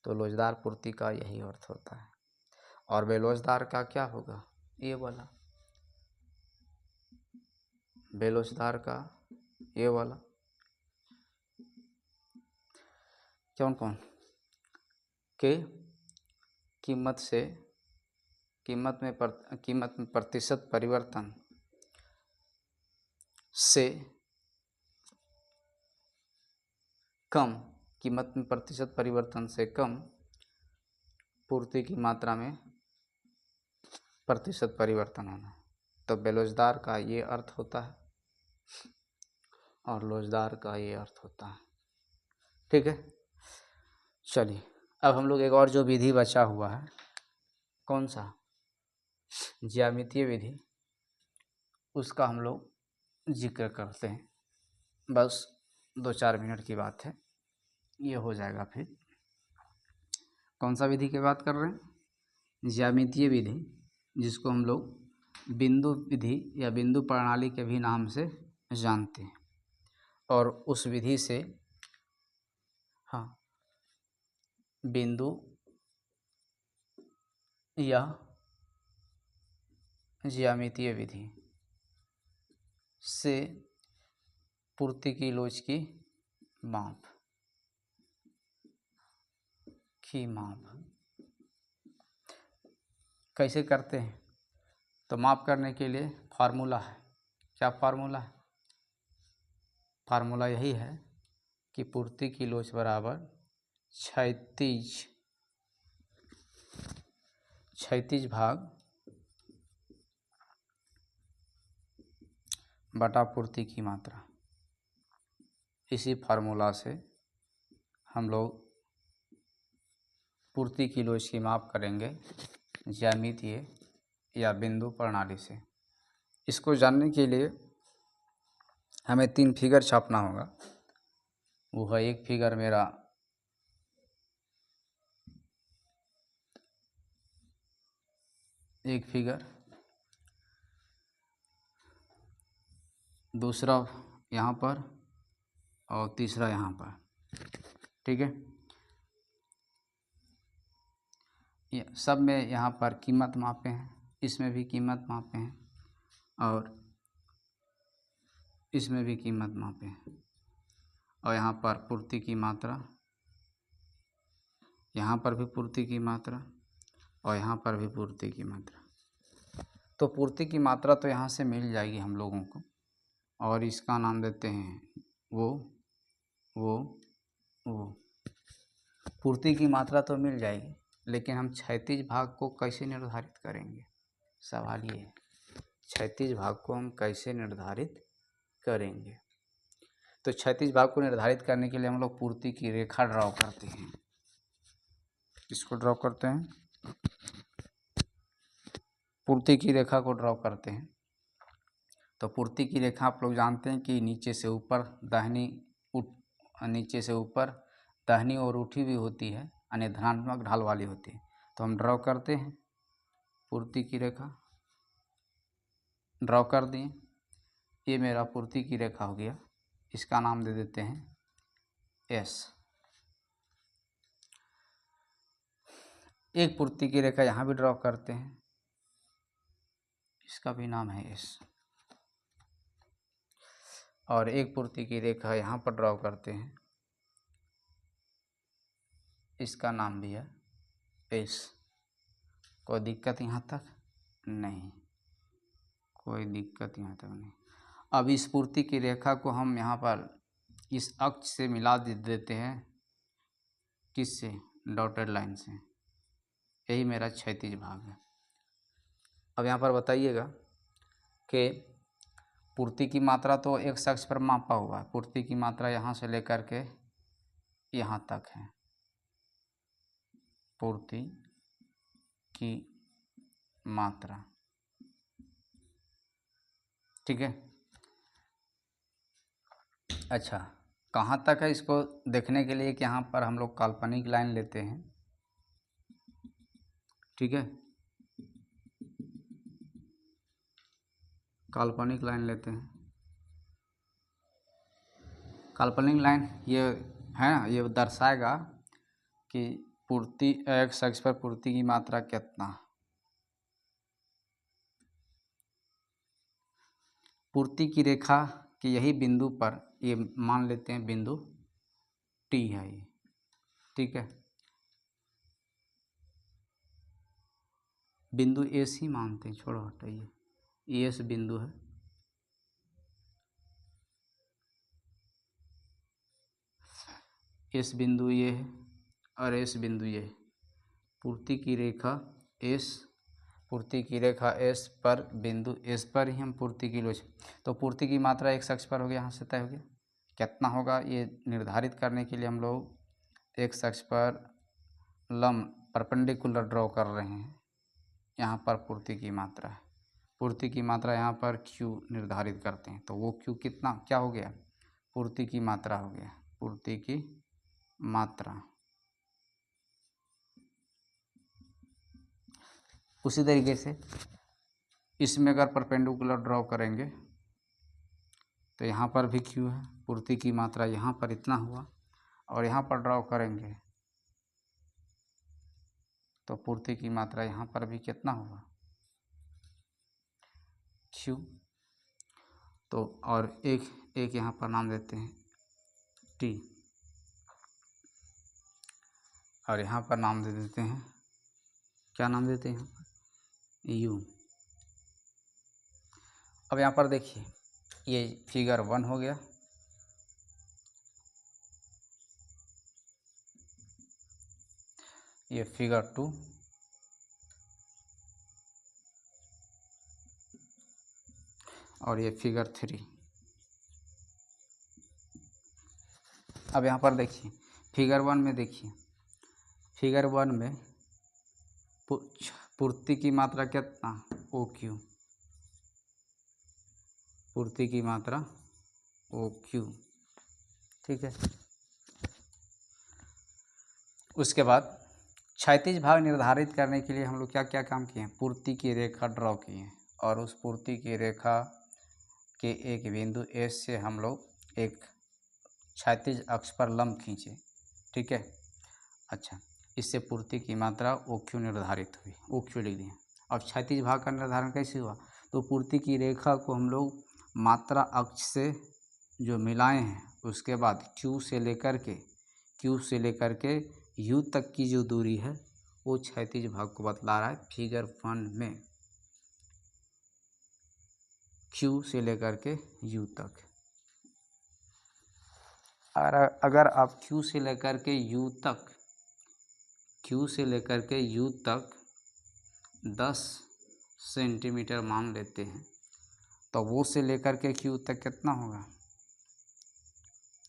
तो लोचदार पूर्ति का यही अर्थ होता है। और बेलोचदार का क्या होगा, ये वाला बेलोचदार का, ये वाला कौन कौन के कीमत में प्रतिशत परिवर्तन से कम, कीमत में प्रतिशत परिवर्तन से कम पूर्ति की मात्रा में प्रतिशत परिवर्तन होना, तो बेलोचदार का ये अर्थ होता है और लोचदार का ये अर्थ होता है, ठीक है। चलिए अब हम लोग एक और जो विधि बचा हुआ है, कौन सा, ज्यामितीय विधि, उसका हम लोग जिक्र करते हैं। बस 2-4 मिनट की बात है, ये हो जाएगा। फिर कौन सा विधि की बात कर रहे हैं, ज्यामितीय विधि, जिसको हम लोग बिंदु विधि या बिंदु प्रणाली के भी नाम से जानते हैं। और उस विधि से बिंदु या ज्यामितीय विधि से पूर्ति की लोच की माप कैसे करते हैं, तो माप करने के लिए फार्मूला है। क्या फार्मूला है, फार्मूला यही है कि पूर्ति की लोच बराबर क्षैतिज भाग बटा पूर्ति की मात्रा। इसी फार्मूला से हम लोग पूर्ति की लोच की माप करेंगे ज्यामितीय या बिंदु प्रणाली से। इसको जानने के लिए हमें 3 फिगर छापना होगा। वो है, एक फिगर मेरा दूसरा यहाँ पर और तीसरा यहाँ पर, ठीक है। ये सब में यहाँ पर कीमत मापे हैं, इसमें भी कीमत मापे हैं और इसमें भी कीमत मापे हैं, और यहाँ पर पूर्ति की मात्रा, यहाँ पर भी पूर्ति की मात्रा और यहाँ पर भी पूर्ति की मात्रा। तो पूर्ति की मात्रा तो यहाँ से मिल जाएगी हम लोगों को, और इसका नाम देते हैं वो पूर्ति की मात्रा तो मिल जाएगी, लेकिन हम क्षैतिज भाग को कैसे निर्धारित करेंगे, सवाल ये है। क्षैतिज भाग को हम कैसे निर्धारित करेंगे, तो क्षैतिज भाग को निर्धारित करने के लिए हम लोग पूर्ति की रेखा ड्रॉ करते हैं। इसको ड्रॉ करते हैं, पूर्ति की रेखा को ड्रॉ करते हैं। तो पूर्ति की रेखा आप लोग जानते हैं कि नीचे से ऊपर दाहिनी ओर उठी भी होती है, यानी धनात्मक ढाल वाली होती है। तो हम ड्रॉ करते हैं, पूर्ति की रेखा ड्रॉ कर दिए। ये मेरा पूर्ति की रेखा हो गया, इसका नाम दे देते हैं एस। एक पूर्ति की रेखा यहाँ भी ड्रॉ करते हैं, इसका भी नाम है एस। और एक पूर्ति की रेखा यहाँ पर ड्रॉ करते हैं, इसका नाम भी है एस। कोई दिक्कत यहाँ तक नहीं, कोई दिक्कत यहाँ तक नहीं। अब इस पूर्ति की रेखा को हम यहाँ पर इस अक्ष से मिला देते हैं, किससे? डॉटेड लाइन से। यही मेरा क्षैतिज भाग है। अब यहाँ पर बताइएगा कि पूर्ति की मात्रा तो एक अक्ष पर मापा हुआ है। पूर्ति की मात्रा यहाँ से लेकर के यहाँ तक है, पूर्ति की मात्रा, ठीक है। अच्छा, कहाँ तक है इसको देखने के लिए कि यहाँ पर हम लोग काल्पनिक लाइन लेते हैं, ठीक है। काल्पनिक लाइन लेते हैं। काल्पनिक लाइन ये है ना, ये दर्शाएगा कि पूर्ति एक अक्ष पर पूर्ति की मात्रा कितना। पूर्ति की रेखा के यही बिंदु पर, ये मान लेते हैं बिंदु टी है ये, ठीक है। बिंदु एस ही मानते हैं, छोड़ो हटाइए, एस बिंदु है। एस बिंदु ये है और एस बिंदु ये है। पूर्ति की रेखा एस, पूर्ति की रेखा एस पर बिंदु एस पर ही हम पूर्ति की लोच, तो पूर्ति की मात्रा एक अक्ष पर हो गया, यहाँ से तय हो गया। कितना होगा ये निर्धारित करने के लिए हम लोग एक अक्ष पर लंब परपेंडिकुलर ड्रॉ कर रहे हैं। यहाँ पर पूर्ति की मात्रा है, पूर्ति की मात्रा यहाँ पर क्यू निर्धारित करते हैं, तो वो क्यू कितना क्या हो गया? पूर्ति की मात्रा हो गया, पूर्ति की मात्रा। उसी तरीके से इसमें अगर परपेंडिकुलर ड्रॉ करेंगे तो यहाँ पर भी क्यू है, पूर्ति की मात्रा यहाँ पर इतना हुआ, और यहाँ पर ड्रॉ करेंगे तो पूर्ति की मात्रा यहाँ पर भी कितना होगा? क्यू। तो और एक यहाँ पर नाम देते हैं टी, और यहाँ पर नाम दे देते हैं, क्या नाम देते हैं यहाँ पर? यू। अब यहाँ पर देखिए, ये फिगर 1 हो गया, ये फिगर 2, और ये फिगर 3। अब यहाँ पर देखिए फिगर 1 में, देखिए फिगर 1 में पूर्ति की मात्रा कितना? ओ क्यू, पूर्ति की मात्रा ओ क्यू, ठीक है। उसके बाद क्षैतिज भाग निर्धारित करने के लिए हम लोग क्या क्या काम किए हैं? पूर्ति की रेखा ड्रॉ किए हैं, और उस पूर्ति की रेखा के एक बिंदु एस से हम लोग एक क्षैतिज अक्ष पर लंब खींचे, ठीक है। अच्छा, इससे पूर्ति की मात्रा ओ क्यू निर्धारित हुई, ओ क्यू लिख दिए। अब क्षैतिज भाग का निर्धारण कैसे हुआ? तो पूर्ति की रेखा को हम लोग मात्रा अक्ष से जो मिलाए हैं, उसके बाद क्यू से लेकर के यू तक की जो दूरी है वो क्षैतिज भाग को बतला रहा है फिगर 1 में, क्यू से लेकर के यू तक। और अगर आप क्यू से लेकर के यू तक 10 सेंटीमीटर मान लेते हैं, तो वो से लेकर के क्यू तक कितना होगा?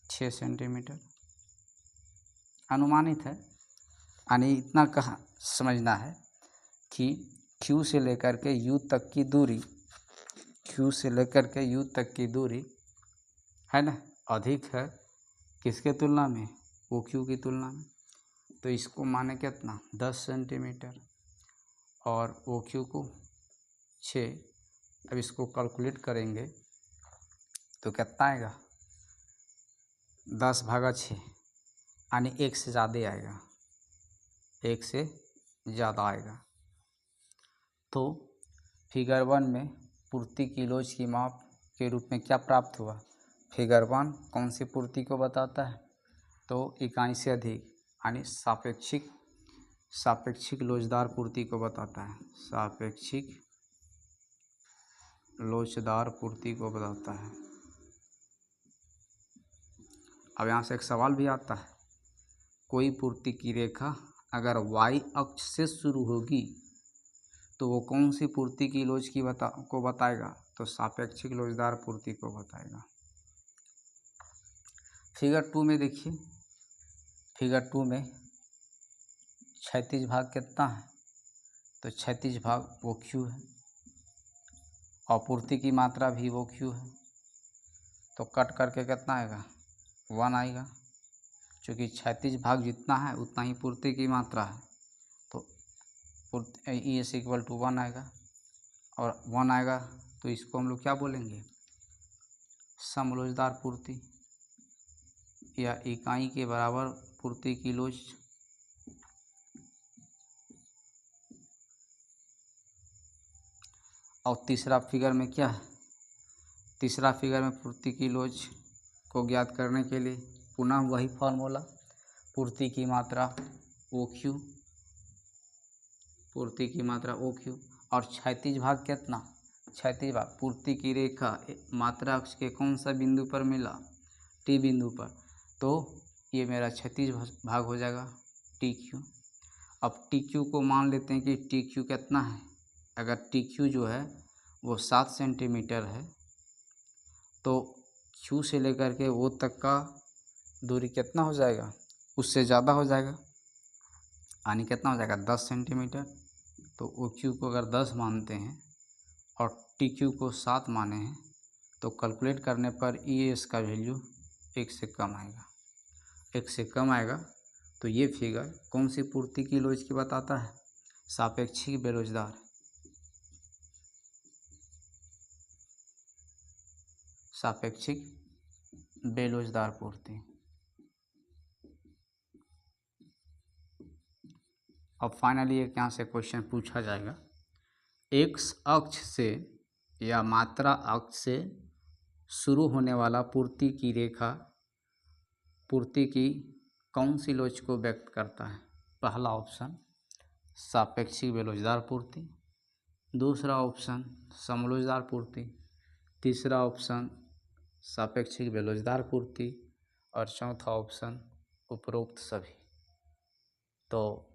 6 सेंटीमीटर अनुमानित है। यानी इतना कहा समझना है कि क्यू से लेकर के यू तक की दूरी, क्यू से लेकर के यू तक की दूरी है ना, अधिक है किसके तुलना में? ओ क्यू की तुलना में। तो इसको माने कितना? 10 सेंटीमीटर, और ओ क्यू को 6। अब इसको कैलकुलेट करेंगे तो कितना आएगा? 10/6, यानी 1 से ज़्यादा आएगा, 1 से ज़्यादा आएगा। तो फिगर 1 में पूर्ति की लोच की माप के रूप में क्या प्राप्त हुआ। फिगर 1 कौन सी पूर्ति को बताता है, तो इकाई से अधिक यानी सापेक्षिक लोचदार पूर्ति को बताता है। सापेक्षिक लोचदार पूर्ति को बताता है। अब यहाँ से एक सवाल भी आता है, कोई पूर्ति की रेखा अगर y अक्ष से शुरू होगी तो वो कौन सी पूर्ति की लोच को बताएगा, तो सापेक्षिक लोचदार पूर्ति को बताएगा। फिगर 2 में देखिए, फिगर 2 में क्षैतिज भाग कितना है, तो क्षैतिज भाग वो Q है और पूर्ति की मात्रा भी वो Q है, तो कट करके कितना आएगा, 1 आएगा। चूँकि क्षैतिज भाग जितना है उतना ही पूर्ति की मात्रा है, तो E इज इक्वल टू 1 आएगा, और 1 आएगा तो इसको हम लोग क्या बोलेंगे, समलोचदार पूर्ति या इकाई के बराबर पूर्ति की लोच। और तीसरा फिगर में क्या है, तीसरा फिगर में पूर्ति की लोच को ज्ञात करने के लिए पुनः वही फॉर्मूला, पूर्ति की मात्रा OQ, पूर्ति की मात्रा OQ, और क्षैतिज भाग कितना, क्षैतिज भाग पूर्ति की रेखा मात्रा अक्ष के कौन सा बिंदु पर मिला, T बिंदु पर, तो ये मेरा क्षैतिज भाग हो जाएगा TQ। अब TQ को मान लेते हैं कि TQ कितना है, अगर TQ जो है वो 7 सेंटीमीटर है तो Q से लेकर के वो तक का दूरी कितना हो जाएगा, उससे ज़्यादा हो जाएगा, यानी कितना हो जाएगा 10 सेंटीमीटर। तो OQ को अगर 10 मानते हैं और TQ को 7 माने हैं तो कैलकुलेट करने पर ES का वैल्यू 1 से कम आएगा, 1 से कम आएगा। तो ये फिगर कौन सी पूर्ति की लोच की बताता है, सापेक्षिक बेलोचदार, सापेक्षिक बेलोचदार पूर्ति। अब फाइनली एक यहाँ से क्वेश्चन पूछा जाएगा, x अक्ष से या मात्रा अक्ष से शुरू होने वाला पूर्ति की रेखा पूर्ति की कौन सी लोच को व्यक्त करता है। पहला ऑप्शन सापेक्षिक बेलोचदार पूर्ति, दूसरा ऑप्शन समलोचदार पूर्ति, तीसरा ऑप्शन सापेक्षिक बेलोचदार पूर्ति, और चौथा ऑप्शन उपरोक्त सभी। तो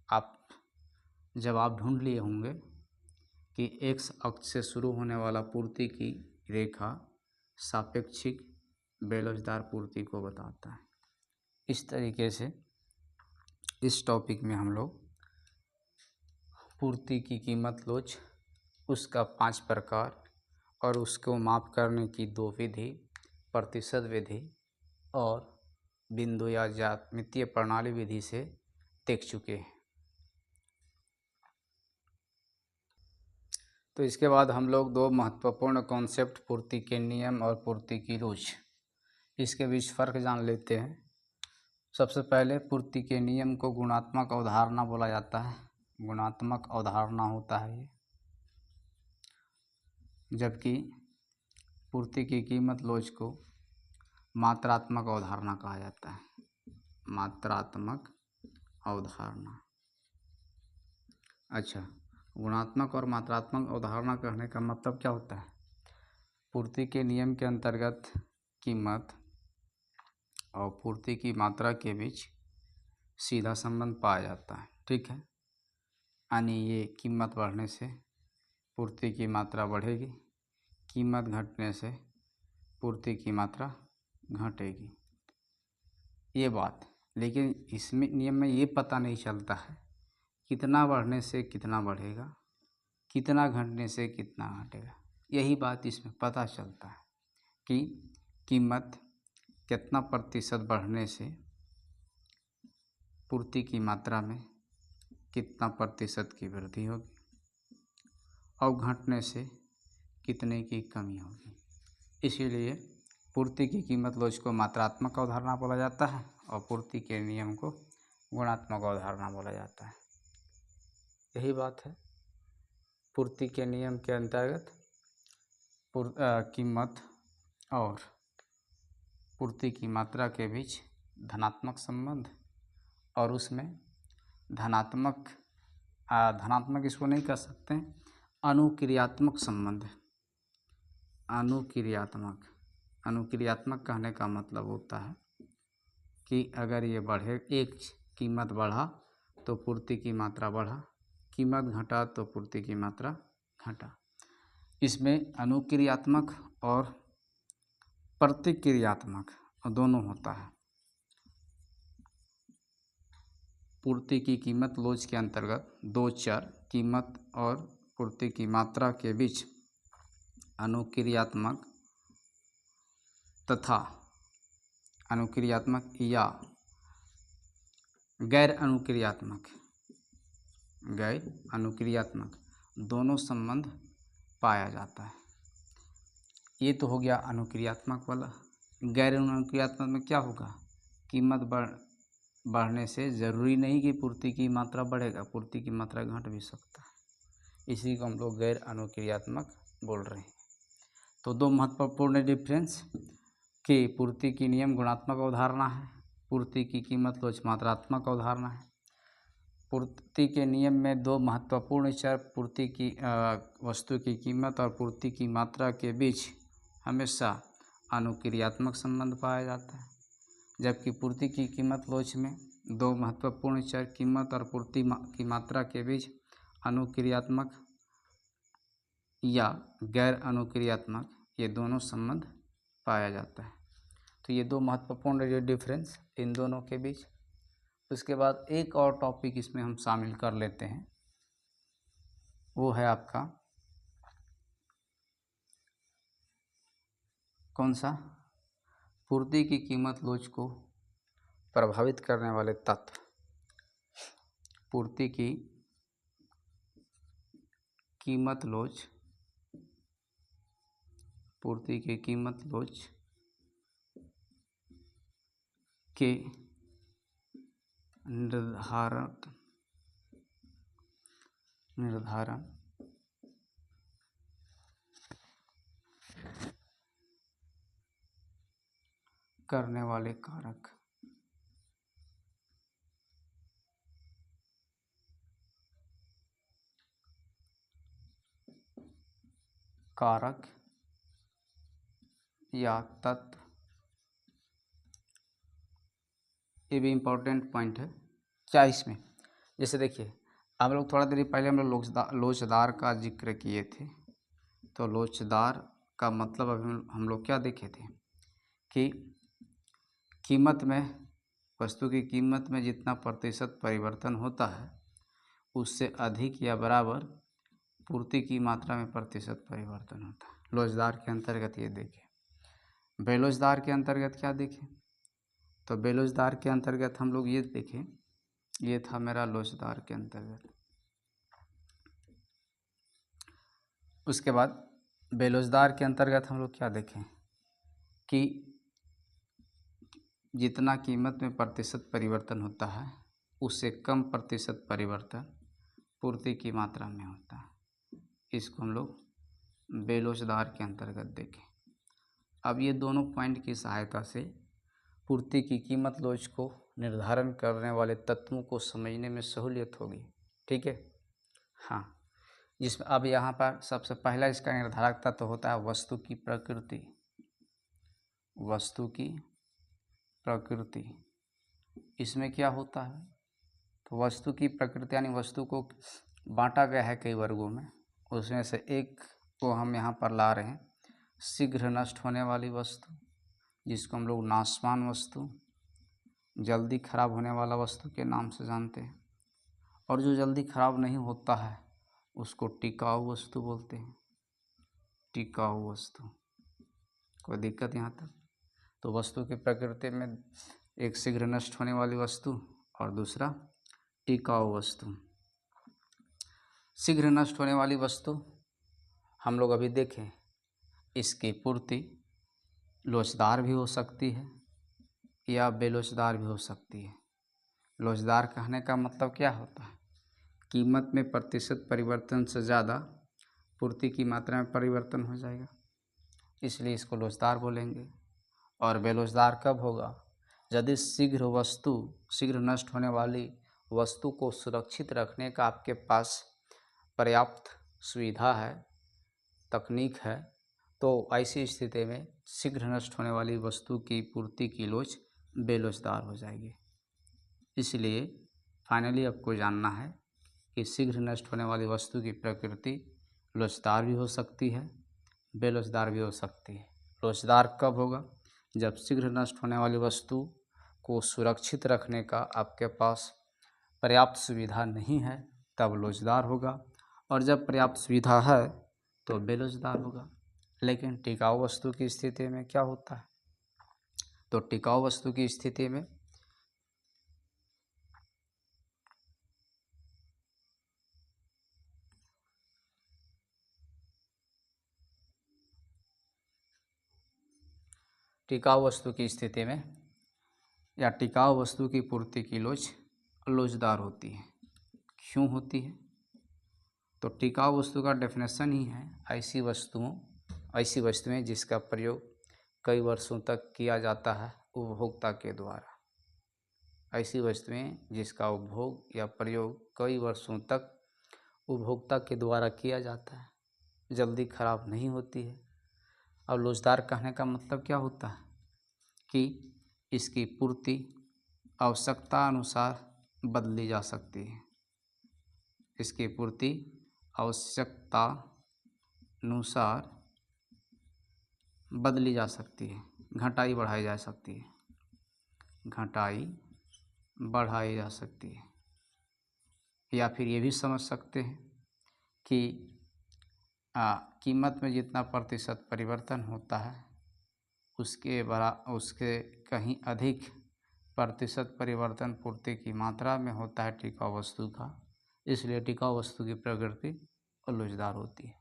आप जवाब ढूंढ लिए होंगे कि x अक्ष से शुरू होने वाला पूर्ति की रेखा सापेक्षिक बेलोचदार पूर्ति को बताता है। इस तरीके से इस टॉपिक में हम लोग पूर्ति की कीमत लोच, उसका 5 प्रकार और उसको माप करने की 2 विधि, प्रतिशत विधि और बिंदु या ज्यामितीय प्रणाली विधि से देख चुके हैं। तो इसके बाद हम लोग 2 महत्वपूर्ण कॉन्सेप्ट, पूर्ति के नियम और पूर्ति की लोच, इसके बीच फ़र्क जान लेते हैं। सबसे पहले पूर्ति के नियम को गुणात्मक अवधारणा बोला जाता है, गुणात्मक अवधारणा होता है ये, जबकि पूर्ति की कीमत लोच को मात्रात्मक अवधारणा कहा जाता है, मात्रात्मक अवधारणा। अच्छा, गुणात्मक और मात्रात्मक अवधारणा कहने का मतलब क्या होता है, पूर्ति के नियम के अंतर्गत कीमत और पूर्ति की मात्रा के बीच सीधा संबंध पाया जाता है, ठीक है। यानी ये कीमत बढ़ने से पूर्ति की मात्रा बढ़ेगी, कीमत घटने से पूर्ति की मात्रा घटेगी, ये बात। लेकिन इसमें नियम में ये पता नहीं चलता है कितना बढ़ने से कितना बढ़ेगा, कितना घटने से कितना घटेगा। यही बात इसमें पता चलता है कि कीमत कितना प्रतिशत बढ़ने से पूर्ति की मात्रा में कितना प्रतिशत की वृद्धि होगी और घटने से कितने की कमी होगी। इसीलिए पूर्ति की कीमत लोच को मात्रात्मक अवधारणा बोला जाता है और पूर्ति के नियम को गुणात्मक अवधारणा बोला जाता है। यही बात है। पूर्ति के नियम के अंतर्गत कीमत और पूर्ति की मात्रा के बीच धनात्मक संबंध, और उसमें धनात्मक इसको नहीं कह सकते, अनुक्रियात्मक संबंध। अनुक्रियात्मक कहने का मतलब होता है कि अगर ये बढ़े, एक कीमत बढ़ा तो पूर्ति की मात्रा बढ़ा, कीमत घटा तो पूर्ति की मात्रा घटा। इसमें अनुक्रियात्मक और प्रतिक्रियात्मक दोनों होता है। पूर्ति की कीमत लोच के अंतर्गत दो चर कीमत और पूर्ति की मात्रा के बीच अनुक्रियात्मक तथा अनुक्रियात्मक या गैर अनुक्रियात्मक दोनों संबंध पाया जाता है। ये तो हो गया अनुक्रियात्मक वाला। गैर अनुक्रियात्मक में क्या होगा, कीमत बढ़ने से ज़रूरी नहीं कि पूर्ति की मात्रा बढ़ेगा, पूर्ति की मात्रा घट भी सकता है। इसी को हम लोग गैर अनुक्रियात्मक बोल रहे हैं। तो दो महत्वपूर्ण डिफरेंस कि पूर्ति की नियम गुणात्मक अवधारणा है, पूर्ति की कीमत लोच मात्रात्मक अवधारणा है। पूर्ति के नियम में दो महत्वपूर्ण चर पूर्ति की वस्तु की कीमत और पूर्ति की मात्रा के बीच हमेशा अनुक्रियात्मक संबंध पाया जाता है, जबकि पूर्ति की कीमत लोच में दो महत्वपूर्ण चर कीमत और पूर्ति की मात्रा के बीच अनुक्रियात्मक या गैर अनुक्रियात्मक ये दोनों संबंध पाया जाता है। तो ये दो महत्वपूर्ण डिफरेंस इन दोनों के बीच। उसके बाद एक और टॉपिक इसमें हम शामिल कर लेते हैं, वो है आपका कौन सा, पूर्ति की कीमत लोच को प्रभावित करने वाले तत्व। पूर्ति की कीमत लोच के निर्धारण करने वाले कारक या तत्व, ये भी इम्पोर्टेंट पॉइंट है। क्या इसमें, जैसे देखिए हम लोग थोड़ा देर पहले हम लोग लोचदार का जिक्र किए थे। तो लोचदार का मतलब अभी हम लोग क्या देखे थे कि कीमत में, वस्तु की कीमत में जितना प्रतिशत परिवर्तन होता है उससे अधिक या बराबर पूर्ति की मात्रा में प्रतिशत परिवर्तन होता है। लोचदार के अंतर्गत ये देखें। बेलोचदार के अंतर्गत क्या देखें, तो बेलोचदार के अंतर्गत हम लोग ये देखें, ये था मेरा लोचदार के अंतर्गत। उसके बाद बेलोचदार के अंतर्गत हम लोग क्या देखें कि जितना कीमत में प्रतिशत परिवर्तन होता है उससे कम प्रतिशत परिवर्तन पूर्ति की मात्रा में होता है। इसको हम लोग बेलोचदार के अंतर्गत देखें। अब ये दोनों पॉइंट की सहायता से पूर्ति की कीमत लोच को निर्धारण करने वाले तत्वों को समझने में सहूलियत होगी। ठीक है, हाँ। जिसमें अब यहाँ पर सबसे पहला इसका निर्धारक तत्व होता है वस्तु की प्रकृति। वस्तु की प्रकृति, इसमें क्या होता है, तो वस्तु की प्रकृति यानी वस्तु को बांटा गया है कई वर्गों में, उसमें से एक को हम यहाँ पर ला रहे हैं शीघ्र नष्ट होने वाली वस्तु, जिसको हम लोग नाशवान वस्तु, जल्दी खराब होने वाला वस्तु के नाम से जानते हैं। और जो जल्दी खराब नहीं होता है उसको टिकाऊ वस्तु बोलते हैं। टिकाऊ वस्तु, कोई दिक्कत यहाँ तक? तो वस्तु की प्रकृति में एक शीघ्र नष्ट होने वाली वस्तु और दूसरा टिकाऊ वस्तु। शीघ्र नष्ट होने वाली वस्तु हम लोग अभी देखें, इसकी पूर्ति लोचदार भी हो सकती है या बेलोचदार भी हो सकती है। लोचदार कहने का मतलब क्या होता है, कीमत में प्रतिशत परिवर्तन से ज़्यादा पूर्ति की मात्रा में परिवर्तन हो जाएगा, इसलिए इसको लोचदार बोलेंगे। और बेलोचदार कब होगा? यदि शीघ्र नष्ट होने वाली वस्तु को सुरक्षित रखने का आपके पास पर्याप्त सुविधा है, तकनीक है, तो ऐसी स्थिति में शीघ्र नष्ट होने वाली वस्तु की पूर्ति की लोच बेलोचदार हो जाएगी। इसलिए फाइनली आपको जानना है कि शीघ्र नष्ट होने वाली वस्तु की प्रकृति लोचदार भी हो सकती है, बेलोचदार भी हो सकती है। लोचदार कब होगा? जब शीघ्र नष्ट होने वाली वस्तु को सुरक्षित रखने का आपके पास पर्याप्त सुविधा नहीं है, तब लोचदार होगा। और जब पर्याप्त सुविधा है तो बेलोचदार होगा। लेकिन टिकाऊ वस्तु की स्थिति में क्या होता है? तो टिकाऊ वस्तु की स्थिति में या टिकाऊ वस्तु की पूर्ति की लोच लोचदार होती है। क्यों होती है? तो टिकाऊ वस्तु का डेफिनेशन ही है ऐसी वस्तुएं जिसका प्रयोग कई वर्षों तक किया जाता है उपभोक्ता के द्वारा। ऐसी वस्तुएं जिसका उपभोग या प्रयोग कई वर्षों तक उपभोक्ता के द्वारा किया जाता है, जल्दी खराब नहीं होती है। और लोचदार कहने का मतलब क्या होता है कि इसकी पूर्ति आवश्यकता अनुसार बदली जा सकती है। इसकी पूर्ति आवश्यकता अनुसार बदली जा सकती है, घटाई बढ़ाई जा सकती है, या फिर ये भी समझ सकते हैं कि कीमत में जितना प्रतिशत परिवर्तन होता है उसके कहीं अधिक प्रतिशत परिवर्तन पूर्ति की मात्रा में होता है टिकाऊ वस्तु का, इसलिए टिकाऊ वस्तु की प्रकृति लोचदार होती है।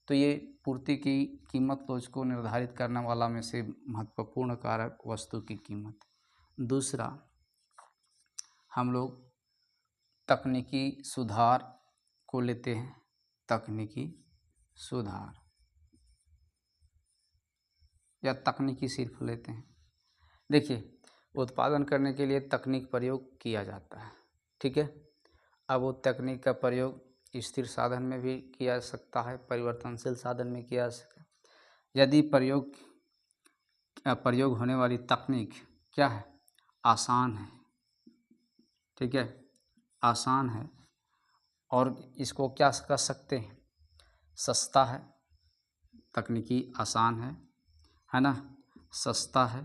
तो ये पूर्ति की कीमत लोच को निर्धारित करने वाला में से महत्वपूर्ण कारक वस्तु की कीमत। दूसरा, हम लोग तकनीकी सुधार को लेते हैं। तकनीकी सुधार या तकनीकी सिर्फ लेते हैं। देखिए, उत्पादन करने के लिए तकनीक प्रयोग किया जाता है, ठीक है। अब वो तकनीक का प्रयोग स्थिर साधन में भी किया जा सकता है, परिवर्तनशील साधन में किया जा सकता है। यदि प्रयोग होने वाली तकनीक क्या है? आसान है, ठीक है, आसान है, और इसको क्या कर सकते हैं? सस्ता है। तकनीकी आसान है ना, सस्ता है,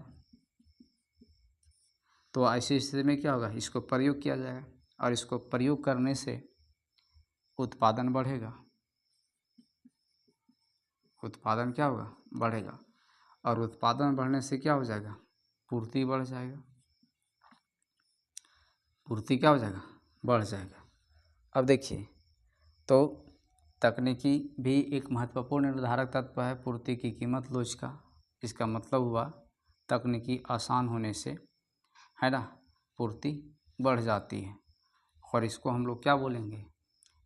तो ऐसी स्थिति में क्या होगा? इसको प्रयोग किया जाएगा, और इसको प्रयोग करने से उत्पादन बढ़ेगा। उत्पादन क्या होगा? बढ़ेगा, और उत्पादन बढ़ने से क्या हो जाएगा? पूर्ति बढ़ जाएगा। पूर्ति क्या हो जाएगा? बढ़ जाएगा। अब देखिए, तो तकनीकी भी एक महत्वपूर्ण निर्धारक तत्व है पूर्ति की कीमत लोच का। इसका मतलब हुआ तकनीकी आसान होने से, है ना, पूर्ति बढ़ जाती है। और इसको हम लोग क्या बोलेंगे?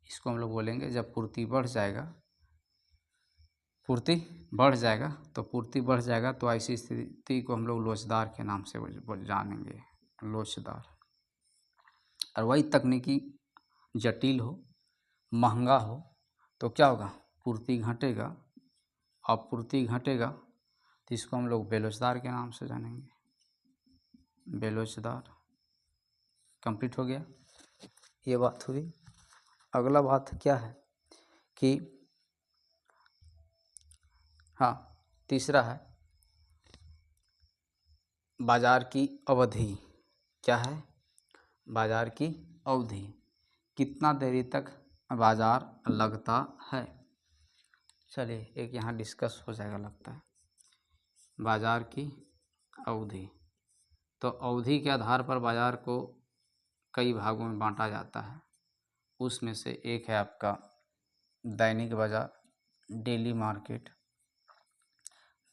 इसको हम लोग बोलेंगे जब पूर्ति बढ़ जाएगा तो ऐसी स्थिति को हम लोग लोचदार के नाम से जानेंगे, लोचदार। और वही तकनीकी जटिल हो, महंगा हो, तो क्या होगा? पूर्ति घटेगा, और पूर्ति घटेगा तो इसको हम लोग बेलोचदार के नाम से जानेंगे, बेलोचदार। कंप्लीट हो गया, ये बात हुई। अगला बात क्या है कि तीसरा है बाजार की अवधि। क्या है? बाजार की अवधि, कितना देरी तक बाजार लगता है। चलिए, एक यहाँ डिस्कस हो जाएगा लगता है। बाजार की अवधि, तो अवधि के आधार पर बाजार को कई भागों में बांटा जाता है। उसमें से एक है आपका दैनिक बाजार, डेली मार्केट।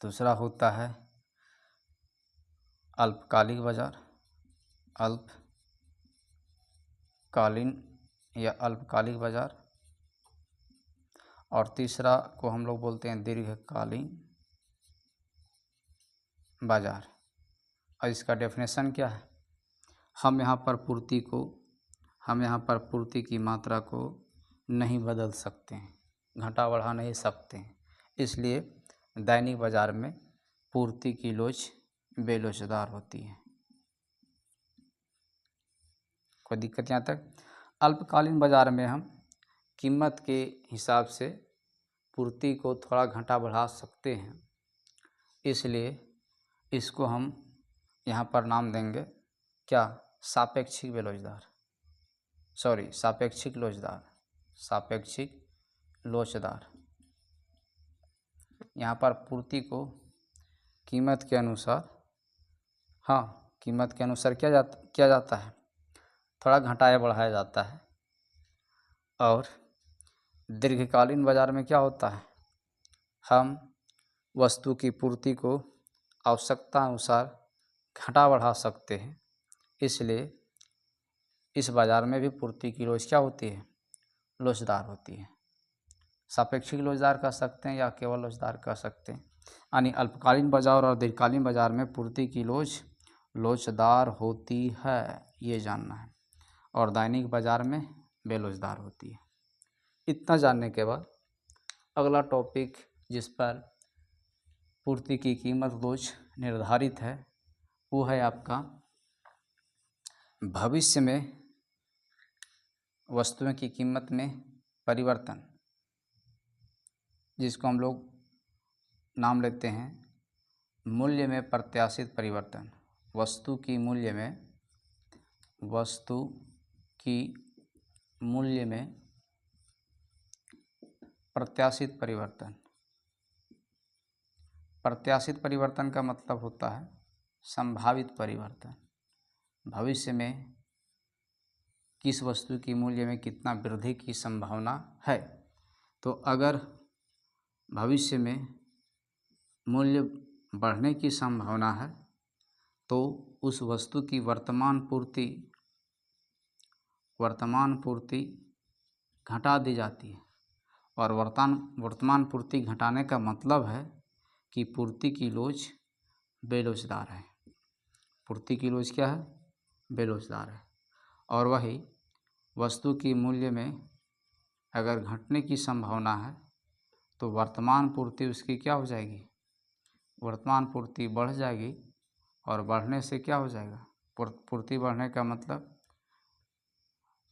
दूसरा होता है अल्पकालिक बाजार, अल्पकालीन या अल्पकालिक बाजार। और तीसरा को हम लोग बोलते हैं दीर्घकालीन बाजार। और इसका डेफिनेशन क्या है? हम यहाँ पर पूर्ति की मात्रा को नहीं बदल सकते हैं, घटा बढ़ा नहीं सकते हैं, इसलिए दैनिक बाजार में पूर्ति की लोच बेलोचदार होती है। कोई दिक्कत यहाँ तक? अल्पकालीन बाजार में हम कीमत के हिसाब से पूर्ति को थोड़ा घटा बढ़ा सकते हैं, इसलिए इसको हम यहाँ पर नाम देंगे क्या? सापेक्षिक लोचदार। यहाँ पर पूर्ति को कीमत के अनुसार किया जाता है, थोड़ा घटाया बढ़ाया जाता है। और दीर्घकालीन बाजार में क्या होता है? हम वस्तु की पूर्ति को आवश्यकता अनुसार घटा बढ़ा सकते हैं, इसलिए इस बाजार में भी पूर्ति की लोच क्या होती है? लोचदार होती है। सापेक्षिक लोचदार कह सकते हैं या केवल लोचदार कह सकते हैं। यानी अल्पकालीन बाजार और दीर्घकालीन बाजार में पूर्ति की लोच लोचदार होती है, ये जानना है, और दैनिक बाजार में बेलोचदार होती है। इतना जानने के बाद अगला टॉपिक जिस पर पूर्ति की कीमत लोच निर्धारित है वो है आपका भविष्य में वस्तुओं की कीमत में परिवर्तन, जिसको हम लोग नाम लेते हैं मूल्य में प्रत्याशित परिवर्तन। वस्तु की मूल्य में प्रत्याशित परिवर्तन। प्रत्याशित परिवर्तन का मतलब होता है संभावित परिवर्तन। भविष्य में किस वस्तु की मूल्य में कितना वृद्धि की संभावना है। तो अगर भविष्य में मूल्य बढ़ने की संभावना है तो उस वस्तु की वर्तमान पूर्ति घटा दी जाती है, और वर्तमान पूर्ति घटाने का मतलब है कि पूर्ति की लोच बेलोचदार है। पूर्ति की लोच क्या है? बेलोचदार है। और वही वस्तु की मूल्य में अगर घटने की संभावना है तो वर्तमान पूर्ति उसकी क्या हो जाएगी? वर्तमान पूर्ति बढ़ जाएगी, और बढ़ने से क्या हो जाएगा? पूर्ति बढ़ने का मतलब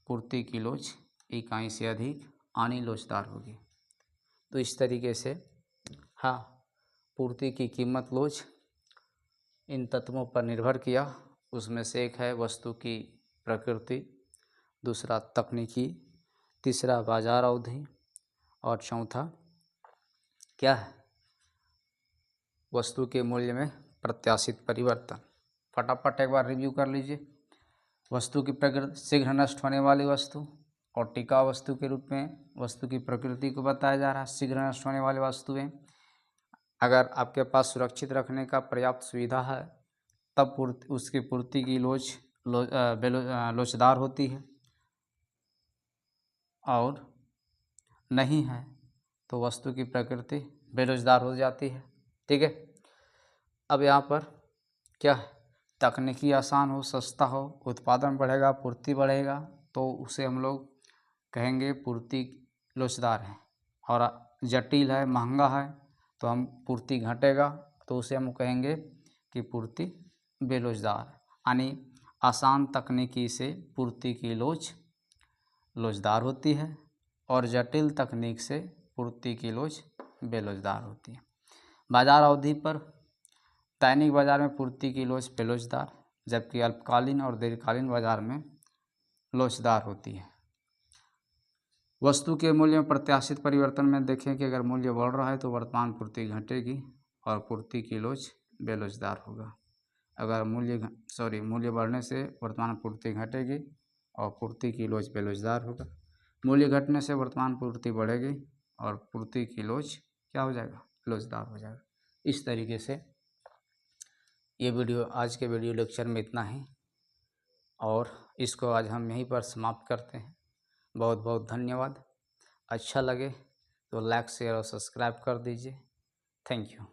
पूर्ति की लोच इकाई से अधिक यानी लोचदार होगी। तो इस तरीके से पूर्ति की कीमत लोच इन तत्वों पर निर्भर किया। उसमें से एक है वस्तु की प्रकृति, दूसरा तकनीकी, तीसरा बाजार अवधि, और चौथा क्या है? वस्तु के मूल्य में प्रत्याशित परिवर्तन। फटाफट एक बार रिव्यू कर लीजिए। वस्तु की प्रकृति शीघ्र नष्ट होने वाली वस्तु, और टिकाऊ वस्तु के रूप में वस्तु की प्रकृति को बताया जा रहा है। शीघ्र नष्ट होने वाली वस्तुएं अगर आपके पास सुरक्षित रखने का पर्याप्त सुविधा है तब उसकी पूर्ति की लोच लोचदार होती है, और नहीं है तो वस्तु की प्रकृति बेलोचदार हो जाती है। ठीक है। अब यहाँ पर क्या है? तकनीकी आसान हो, सस्ता हो, उत्पादन बढ़ेगा, पूर्ति बढ़ेगा, तो उसे हम लोग कहेंगे पूर्ति लोचदार है। और जटिल है, महंगा है, तो हम पूर्ति घटेगा तो उसे हम कहेंगे कि पूर्ति बेलोचदार। यानी आसान तकनीकी से पूर्ति की लोच लोचदार होती है, और जटिल तकनीक से पूर्ति की लोच बेलोचदार होती है। बाजार अवधि पर दैनिक बाजार में पूर्ति की लोच बेलोचदार, जबकि अल्पकालीन और दीर्घकालीन बाजार में लोचदार होती है। वस्तु के मूल्य में प्रत्याशित परिवर्तन में देखें कि अगर मूल्य बढ़ रहा है तो वर्तमान पूर्ति घटेगी और पूर्ति की लोच बेलोचदार होगा। अगर मूल्य बढ़ने से वर्तमान पूर्ति घटेगी और पूर्ति की लोच बेलोचदार होगा। मूल्य घटने से वर्तमान पूर्ति बढ़ेगी और पूर्ति की लोच क्या हो जाएगा? लोचदार हो जाएगा। इस तरीके से ये वीडियो, आज के वीडियो लेक्चर में इतना ही, और इसको आज हम यहीं पर समाप्त करते हैं। बहुत बहुत धन्यवाद। अच्छा लगे तो लाइक शेयर और सब्सक्राइब कर दीजिए। Thank you.